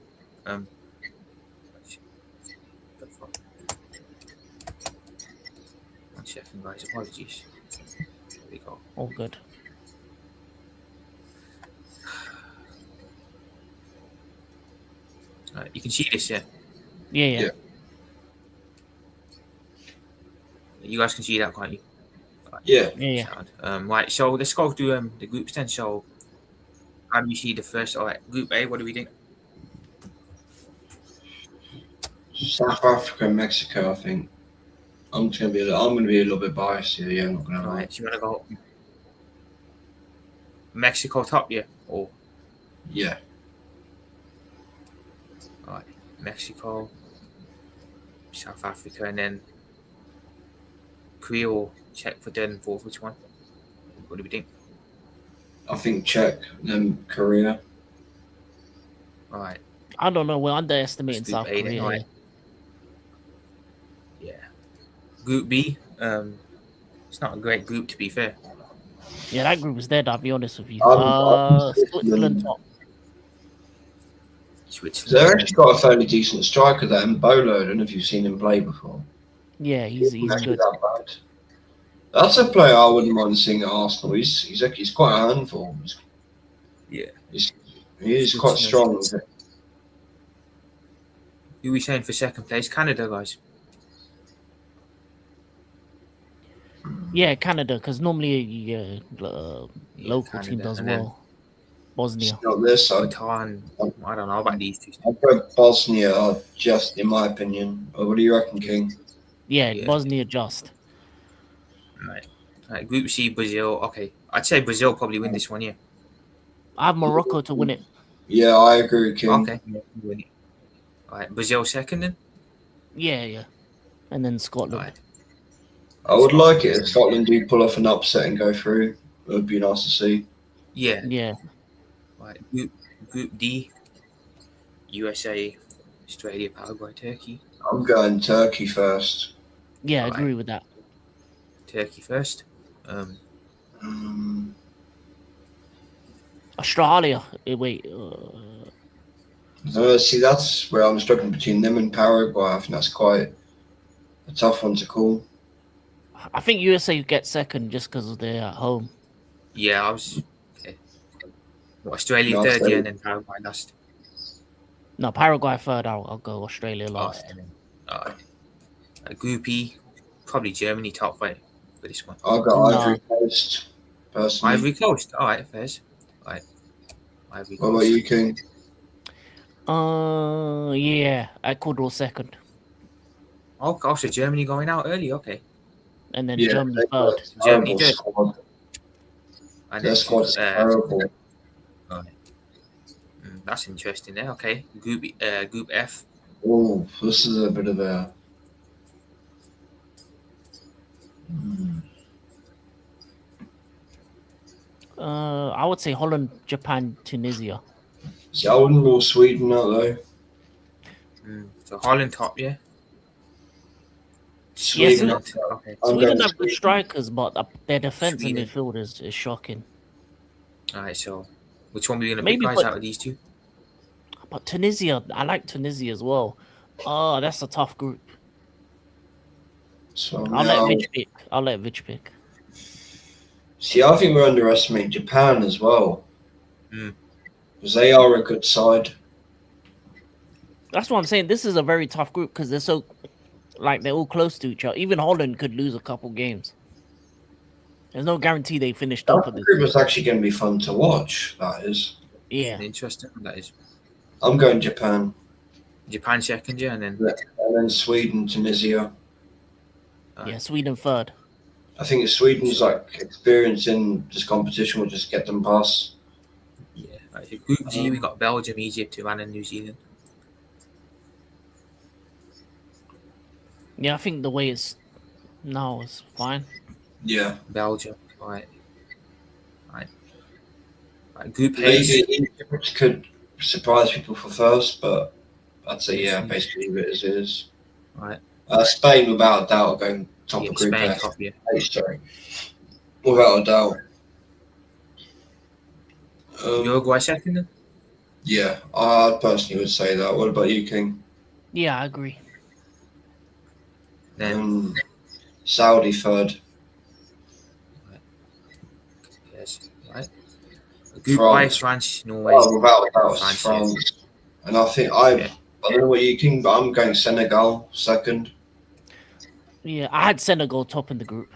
S3: One second, guys. Apologies. There we go.
S1: All good.
S3: You can see this, yeah.
S1: Yeah.
S3: You guys can see that, can't you?
S2: Yeah.
S3: Sound. Right. So let's go to the groups then. So how do we see the first? All right, Group A. What do we think?
S2: South Africa and Mexico, I think. I'm gonna be a little bit biased here. Yeah, I'm not gonna
S3: All
S2: lie.
S3: right. So you want to go Mexico top, yeah, or
S2: Yeah.
S3: all right, Mexico, South Africa, and then Korea or Czech for third and fourth. Which one? What do we think?
S2: I think Czech, then Korea.
S3: All right.
S1: I don't know. We're underestimating
S3: Group
S1: South
S3: A then,
S1: Korea.
S3: all right. Yeah. Group B. It's not a great group to be fair.
S1: Yeah, that group is dead. I'll be honest with you.
S2: Switzerland.
S1: Switzerland top.
S3: Switzerland.
S2: They've actually got a fairly decent striker there, Mbolo. I don't know if you've seen him play before.
S1: Yeah, he's
S2: Actually
S1: good.
S2: that bad. That's a player I wouldn't mind seeing at Arsenal. He's quite a handful.
S3: Yeah.
S2: He is quite strong.
S3: Who are we saying for second place? Canada, guys.
S1: Yeah, Canada, because normally local team
S3: Canada,
S1: does
S3: and then
S1: well. Bosnia.
S2: It's not this.
S3: Bhutan. I don't know about these two.
S2: I'd go Bosnia, just in my opinion. What do you reckon, King?
S1: Yeah,
S3: Yeah.
S1: Bosnia just.
S3: Right. Group C, Brazil. Okay. I'd say Brazil probably win this one, yeah.
S1: I have Morocco to win it.
S2: Yeah, I agree with King.
S3: Okay. Win it. All right. Brazil second then?
S1: Yeah. And then Scotland.
S3: All right.
S2: I would like it if Scotland do pull off an upset and go through. It would be nice to see.
S3: Yeah.
S1: Yeah.
S3: Right. Group D, USA, Australia, Paraguay, Turkey.
S2: I'm going Turkey first.
S1: Yeah, I
S3: Right.
S1: agree with that.
S3: Turkey first.
S1: Australia. Wait.
S2: See, that's where I'm struggling between them and Paraguay. I think that's quite a tough one to call.
S1: I think USA get second just because they're at home.
S3: Yeah, I was. Okay. Well, Australia
S2: No,
S3: third,
S2: Australia.
S3: yeah, and then Paraguay last.
S1: No, Paraguay third. I'll go Australia last.
S3: All right. Group E, probably Germany top right for this one.
S2: I'll go
S1: No.
S2: Ivory Coast, personally.
S3: Ivory Coast. All right, fairs. All right. Ivory
S2: What about
S3: Coast.
S2: you, King?
S1: Yeah, Ecuador second,
S3: Oh, gosh, so Germany going out early. Okay.
S1: and then
S2: Yeah,
S1: Germany
S2: they've got
S1: third.
S2: a terrible
S3: Germany third.
S2: squad.
S3: And
S2: Their
S3: then,
S2: squad's terrible.
S3: that's interesting there. Okay. Group F.
S2: Oh, this is a bit of a. Hmm.
S1: I would say Holland, Japan, Tunisia.
S2: See, I wouldn't rule Sweden out though.
S3: So Holland top, yeah.
S1: Yes,
S2: Sweden.
S3: Switzerland. Okay.
S2: I'm
S1: Sweden
S2: going
S1: have good
S2: Sweden.
S1: strikers, but their defense and
S3: Sweden.
S1: midfield is shocking.
S3: All right. So, which one are we gonna
S1: Maybe
S3: pick, guys,
S1: put-
S3: out of these two?
S1: But Tunisia, I like Tunisia as well. Oh, that's a tough group.
S2: So
S1: I'll
S2: now,
S1: let Vich pick.
S2: see, I think we're underestimating Japan as well. Because they are a good side.
S1: That's what I'm saying. This is a very tough group because they're all close to each other. Even Holland could lose a couple games. There's no guarantee they finish top of
S2: That
S1: this.
S2: group is actually going to be fun to watch. That is.
S1: Yeah,
S3: Interesting. That is
S2: I'm going Japan,
S3: Japan second, yeah, and then
S2: and then Sweden, Tunisia.
S1: yeah. Sweden third.
S2: I think if Sweden's experience in this competition will just get them past.
S3: yeah. Right, so Group G, we got Belgium, Egypt, Iran, and New Zealand.
S1: Yeah, I think the way it's now is fine.
S2: Yeah.
S3: Belgium. Right. Right. Group
S2: Maybe
S3: H.
S2: Egypt could surprise people for first, but I'd say, yeah,
S3: Sweet.
S2: basically leave it as is.
S3: Right.
S2: Spain, without a doubt, going top
S3: Yeah,
S2: of Group
S3: Spain
S2: F.
S3: top. Yeah.
S2: Sorry. Without a doubt.
S3: Uruguay second. Then?
S2: Yeah, I personally would say that. What about you, King?
S1: Yeah, I agree.
S3: Then
S2: Saudi third.
S3: yes. Right. Group I, France, Norway.
S2: Oh, without a doubt,
S3: France,
S2: France.
S3: yeah.
S2: And I think
S3: Yeah.
S2: I don't know what you, King, but I'm going Senegal second.
S1: Yeah, I had Senegal top in the group.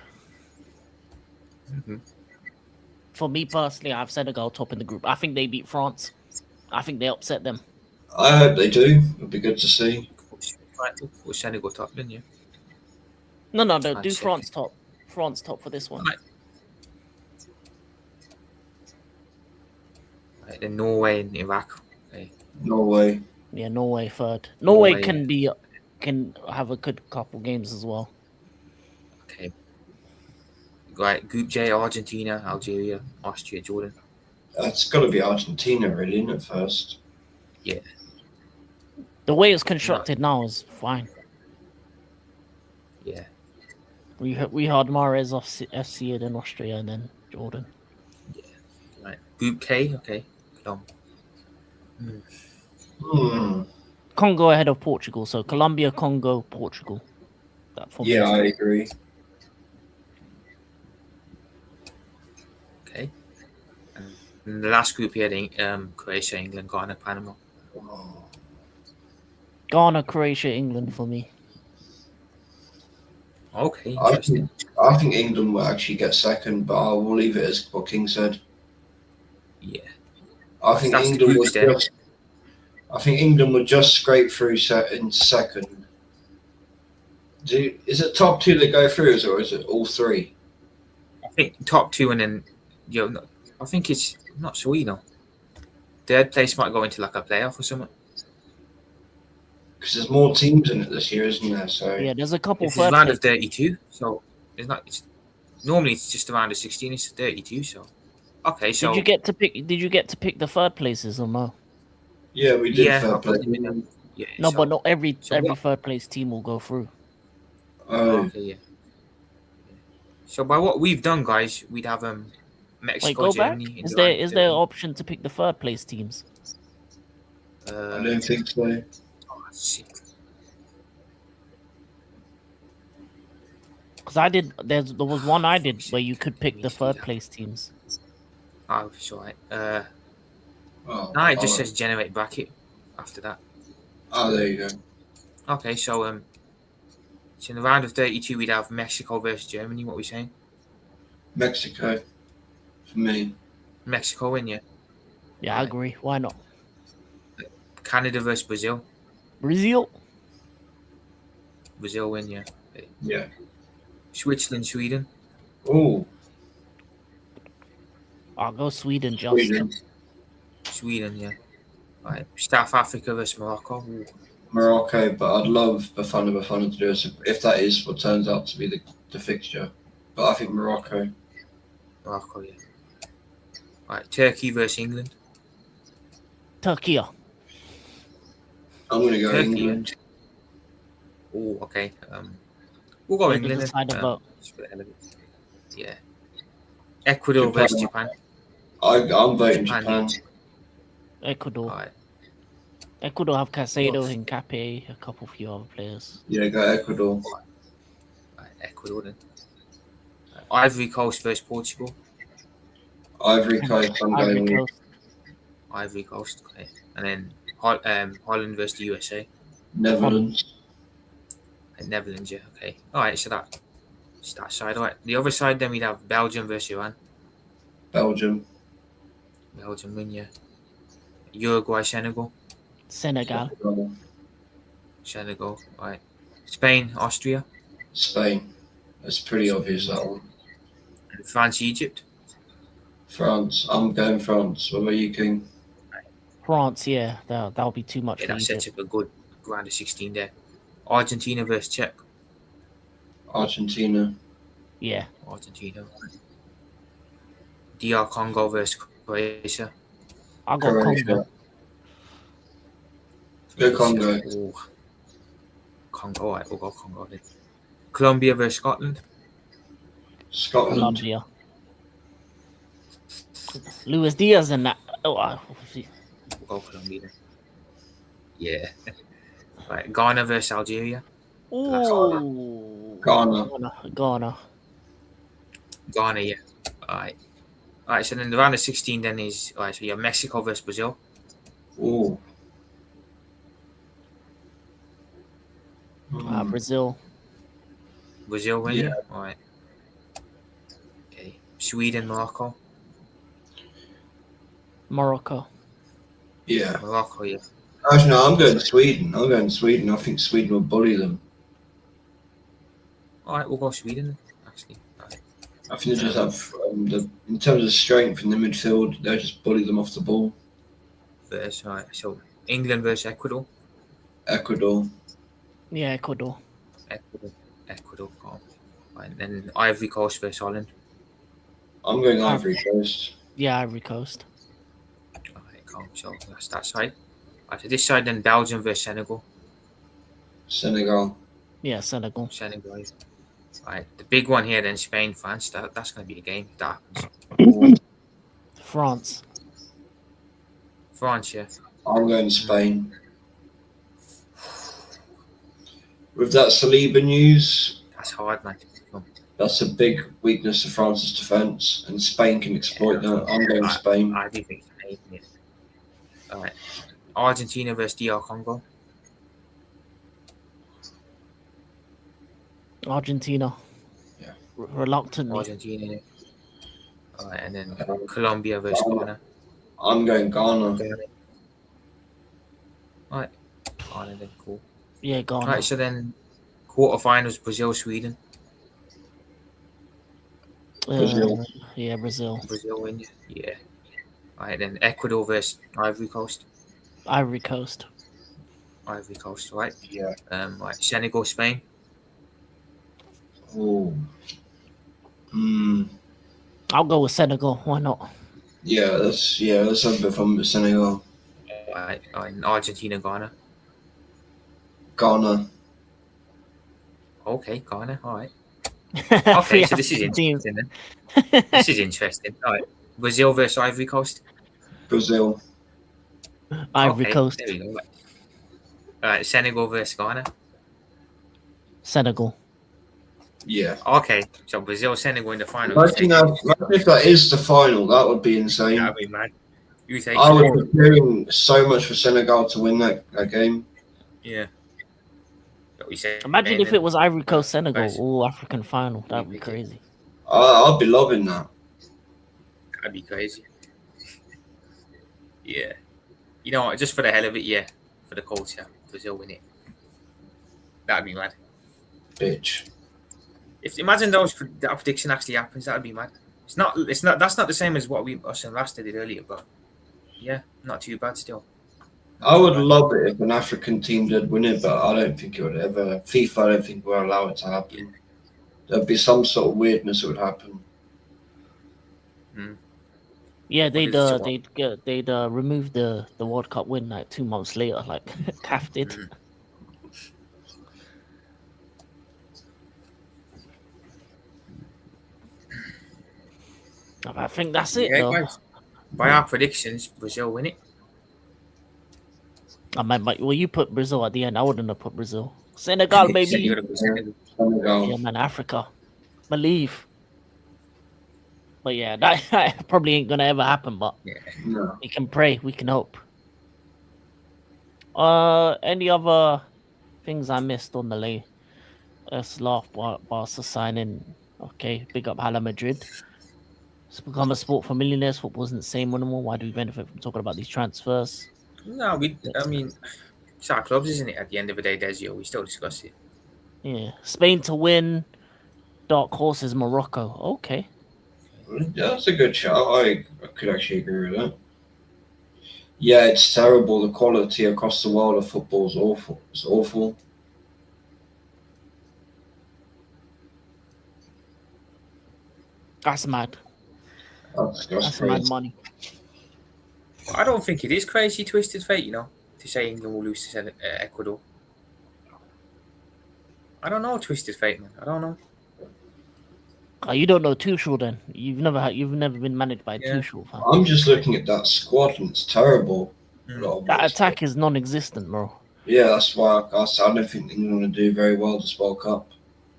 S3: Mm-hmm.
S1: For me personally, I have Senegal top in the group. I think they beat France. I think they upset them.
S2: I hope they do. It'd be good to see.
S3: Right. For Senegal top, then yeah.
S1: No, do
S3: France
S1: France top. France top for this one.
S3: Right. Then Norway and Iraq. Okay.
S2: Norway.
S1: Yeah, Norway third. Norway
S3: Norway,
S1: can have a good couple games as well.
S3: Okay. Right. Group J, Argentina, Algeria, Austria, Jordan.
S2: It's got to be Argentina, really, isn't it, first?
S3: Yeah.
S1: The way it's constructed now is fine.
S3: Yeah.
S1: We had Mahrez off FC and then Austria and then Jordan.
S3: Right. Group K. Okay.
S1: Congo ahead of Portugal. So Colombia, Congo, Portugal. That for me
S2: Yeah,
S1: is
S2: I
S1: good.
S2: agree.
S3: Okay. And the last group here, Croatia, England, Ghana, Panama.
S1: Ghana, Croatia, England for me.
S3: Okay, interesting.
S2: I think England will actually get second, but I will leave it as what King said.
S3: Yeah.
S2: I think
S3: That's the
S2: England
S3: groups
S2: would
S3: there.
S2: just. I think England would just scrape through in second. Is it top two that go through, or is it all three?
S3: I think top two, and then I think it's I'm not sure. Third place might go into like a playoff or something.
S2: Because there's more teams in it this year, isn't there? So
S1: Yeah, there's a couple
S3: It's
S1: third
S3: round of
S1: place.
S3: 32, so it's not. Normally it's just around of 16. It's 32, so okay. So
S1: Did you get to pick the third places or no?
S2: yeah, we did
S3: yeah,
S2: fair
S3: I put them in
S2: play.
S3: them. Yeah.
S1: No,
S3: so,
S1: but not every
S3: what-
S1: third place team will go through.
S3: Okay, yeah. So by what we've done, guys, we'd have Mexico,
S1: Wait, go back.
S3: Germany.
S1: Is there an option to pick the third place teams?
S2: I don't think so.
S3: Let's see.
S1: Because I did. There was one I did where you could pick the third place teams.
S3: Oh, it's alright.
S2: Oh,
S3: No, it just says generate bracket after that.
S2: Oh, there you go.
S3: Okay, so in the round of 32, we'd have Mexico versus Germany. What are we saying?
S2: Mexico, for me.
S3: Mexico win, yeah.
S1: Yeah, I
S3: Right.
S1: agree. Why not?
S3: Canada versus Brazil.
S1: Brazil.
S3: Brazil win, yeah. Okay.
S2: Yeah.
S3: Switzerland, Sweden.
S2: Oh,
S1: I'll go Sweden just.
S2: Sweden.
S3: Sweden, yeah. Right. South Africa versus Morocco. Ooh.
S2: Morocco, but I'd love Bafana to do it if that is what turns out to be the fixture. But I think Morocco.
S3: Morocco, yeah. Right. Turkey versus England.
S1: Turkey.
S2: I'm going to go
S3: Turkey,
S2: England.
S3: Oh, okay. We'll go
S1: They
S3: England.
S1: decide
S3: then.
S1: about-
S3: Just for the hell of it. Yeah. Ecuador
S2: Japan.
S3: versus Japan.
S2: I'm voting
S3: Japan.
S2: Japan.
S1: Ecuador.
S3: Right.
S1: Ecuador have Casado, Hincapié, a couple few other players.
S2: Yeah, go Ecuador.
S3: Right. Ecuador then. Ivory Coast versus Portugal.
S2: Ivory Coast, I'm
S1: Ivory
S2: going with.
S1: Coast.
S3: Ivory Coast, okay. And then Holland versus the USA.
S2: Netherlands.
S3: And Netherlands, yeah, okay. Alright, so that's that side. Alright. The other side then we'd have Belgium versus Iran.
S2: Belgium.
S3: Belgium win, yeah. Uruguay, Senegal.
S1: Senegal.
S3: Senegal, alright. Spain, Austria.
S2: Spain. That's pretty obvious, that one.
S3: And France, Egypt.
S2: France. I'm going France. What about you, King?
S1: France, that'll be too much
S3: Yeah,
S1: for
S3: that
S1: Egypt.
S3: sets up a good round of 16 there. Argentina versus Czech.
S2: Argentina.
S1: Yeah.
S3: Argentina. DR Congo versus Croatia.
S1: I got
S2: Croatia.
S1: Congo.
S2: Go Congo.
S3: Ooh. Congo, right, we'll go Congo then. Colombia versus Scotland.
S2: Scotland.
S1: Colombia. Luis Diaz and that. Oh,
S3: We'll go Colombia then. Yeah. Right, Ghana versus Algeria.
S1: ooh.
S2: Ghana.
S1: Ghana.
S3: Ghana, yeah. Alright. Alright, so then the round of 16 then is, alright, so you have Mexico versus Brazil.
S2: Ooh.
S1: Brazil.
S3: Brazil win,
S2: Yeah.
S3: yeah. Alright. Okay. Sweden, Morocco.
S1: Morocco.
S2: Yeah.
S3: Morocco, yeah.
S2: Actually, no, I'm going Sweden. I think Sweden will bully them.
S3: Alright, we'll go Sweden then, actually. Alright.
S2: I think they just have, in terms of strength in the midfield, they'll just bully them off the ball.
S3: Versus, alright, so England versus Ecuador.
S2: Ecuador.
S1: Yeah, Ecuador.
S3: Ecuador, calm. Right, and then Ivory Coast versus Holland.
S2: I'm going Ivory Coast.
S1: Yeah, Ivory Coast.
S3: Alright, calm. So that's that side. Right, so this side then Belgium versus Senegal.
S2: Senegal.
S1: Yeah, Senegal.
S3: Senegal. Right, the big one here then Spain, France. That's going to be a game. That happens.
S1: France.
S3: France, yeah.
S2: I'm going Spain. With that Saliba news,
S3: That's hard, man.
S2: that's a big weakness of France's defence, and Spain can exploit that. I'm going Spain.
S3: I do think Spain, yeah. Alright. Argentina versus DR Congo.
S1: Argentina.
S2: Yeah.
S1: Reluctantly.
S3: Argentina, yeah. Alright, and then Colombia versus Ghana.
S2: I'm going Ghana.
S3: Alright. Ghana then, cool.
S1: Yeah, Ghana.
S3: Alright, so then quarterfinals Brazil, Sweden.
S2: Brazil.
S1: Yeah, Brazil.
S3: Brazil win, yeah. Alright, then Ecuador versus Ivory Coast.
S1: Ivory Coast.
S3: Ivory Coast, right?
S2: Yeah.
S3: Right, Senegal, Spain.
S2: Ooh.
S1: I'll go with Senegal. Why not?
S2: Let's have a bit of fun with Senegal.
S3: Right, and Argentina, Ghana.
S2: Ghana.
S3: Okay, Ghana, alright. Okay, so this is interesting then. This is interesting. Alright. Brazil versus Ivory Coast.
S2: Brazil.
S1: Ivory
S3: Okay,
S1: Coast.
S3: there we go. Alright, Senegal versus Ghana.
S1: Senegal.
S2: Yeah.
S3: Okay, so Brazil, Senegal in the final.
S2: Imagine if that is the final, that would be insane.
S3: That'd be mad. You take
S2: I would be cheering so much for Senegal to win that game.
S3: Yeah.
S1: Imagine if it was Ivory Coast, Senegal,
S3: Nice.
S1: all African final. That'd be crazy.
S2: I'd be loving that.
S3: That'd be crazy. Yeah. You know what? Just for the hell of it, yeah. For the culture, Brazil win it. That'd be mad.
S2: Bitch.
S3: If imagine that prediction actually happens, that'd be mad. It's not. That's not the same as what us and RASTA did earlier, but yeah, not too bad still.
S2: I would love it if an African team did win it, but I don't think it would ever. FIFA, I don't think will allow it to happen. There'd be some sort of weirdness that would happen.
S1: Yeah, they'd remove the World Cup win like 2 months later, like CAF did. I think that's it, though.
S3: Guys, by our predictions, Brazil win it.
S1: Well, you put Brazil at the end. I wouldn't have put Brazil. Senegal, baby.
S2: Senegal.
S1: Yeah, man, Africa. Believe. But yeah, that probably ain't gonna ever happen. But
S2: No.
S1: we can pray. We can hope. Any other things I missed on the lay? Let's laugh. Barca signing. Okay, big up Hala Madrid. It's become a sport for millionaires. Football isn't the same anymore. Why do we benefit from talking about these transfers?
S3: No, I mean, it's our clubs, isn't it? At the end of the day, Desio, we still discuss it.
S1: Yeah, Spain to win. Dark horses Morocco. Okay.
S2: That's a good shout. I could actually agree with that. Yeah, it's terrible. The quality across the world of football is awful. It's awful.
S1: That's mad.
S2: That's
S1: That's mad
S2: crazy.
S1: money.
S3: I don't think it is crazy, Twisted Fate, you know, to say England will lose to Ecuador. I don't know, Twisted Fate, man. I don't know.
S1: You don't know Tuchel then. You've never been managed by
S3: Yeah.
S1: Tuchel, fam.
S2: I'm just looking at that squad and it's terrible.
S3: Mm.
S2: A lot of
S1: That
S2: what's-
S1: attack is non-existent, bro.
S2: Yeah, that's why I don't think England will do very well this World Cup.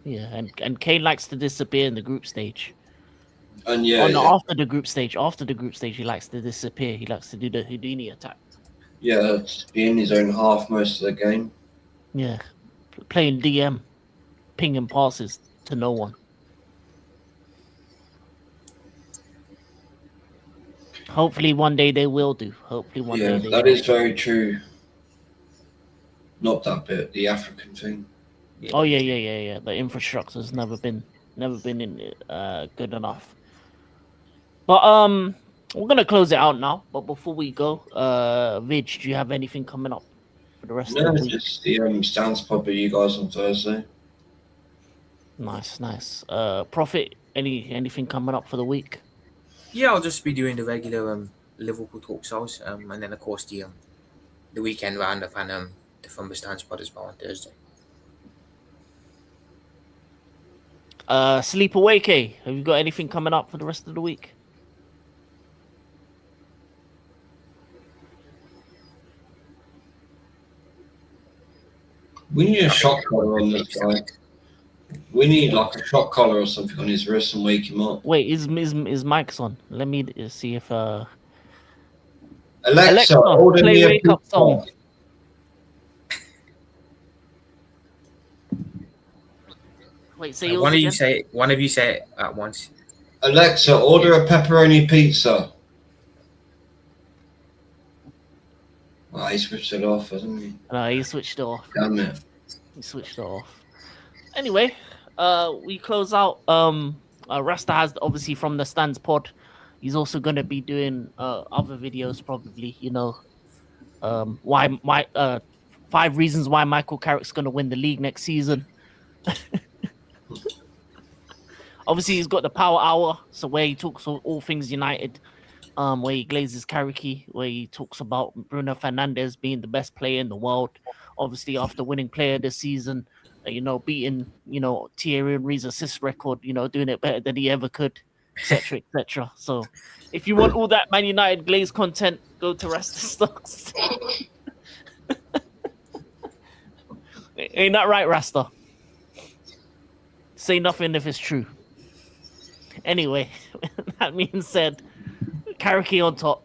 S1: Yeah, and Kane likes to disappear in the group stage.
S2: And yeah,
S1: After the group stage, he likes to disappear. He likes to do the Houdini attack.
S2: yeah, just be in his own half most of the game.
S1: Yeah, playing DM, pinging passes to no one. Hopefully one day they will do. Hopefully one
S2: Yeah,
S1: day they
S2: that
S1: will.
S2: is very true. Not that bit, the African thing.
S3: Yeah.
S1: Oh yeah. The infrastructure's never been in good enough. But we're gonna close it out now. But before we go, Vig, do you have anything coming up for the rest
S2: No,
S1: of the
S2: it's
S1: week?
S2: just the stands pub with you guys on Thursday.
S1: Nice. Prophet, anything coming up for the week?
S3: Yeah, I'll just be doing the regular Liverpool talk shows, and then of course the weekend roundup and the From the Stands pod as well on Thursday.
S1: Sleep Awake, have you got anything coming up for the rest of the week?
S2: We need a shock collar on this guy. We need like a shock collar or something on his wrist and wake him up.
S1: Wait, is mic's on? Let me see if
S2: Alexa, order
S1: play
S2: me a
S1: wake up
S2: pizza.
S1: song. Wait, say yours
S3: One of you
S1: again?
S3: say it at once.
S2: Alexa, order a pepperoni pizza. Ah, he switched it off, hasn't he?
S1: No, he switched it off.
S2: Damn it.
S1: He switched it off. Anyway, we close out. Rasta has obviously from the Stands pod. He's also gonna be doing other videos, probably. You know, why 5 reasons why Michael Carrick's gonna win the league next season. Obviously, he's got the Power Hour, so where he talks all things United. Where he glazes Carricky, where he talks about Bruno Fernandes being the best player in the world. Obviously, after winning player this season, you know, beating, you know, Thierry Henry's assist record, you know, doing it better than he ever could, etc., etc. So, if you want all that Man United glaze content, go to Rasta Stocks. Ain't that right, Rasta? Say nothing if it's true. Anyway, that being said, Carricky on top.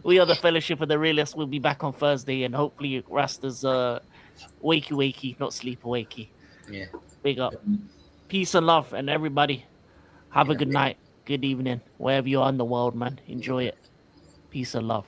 S1: We are the Fellowship of the Realists. We'll be back on Thursday, and hopefully Rasta's wakey, not sleep wakey.
S3: Yeah.
S1: Big up. Peace and love, and everybody have a good night, good evening, wherever you are in the world, man. Enjoy it. Peace and love.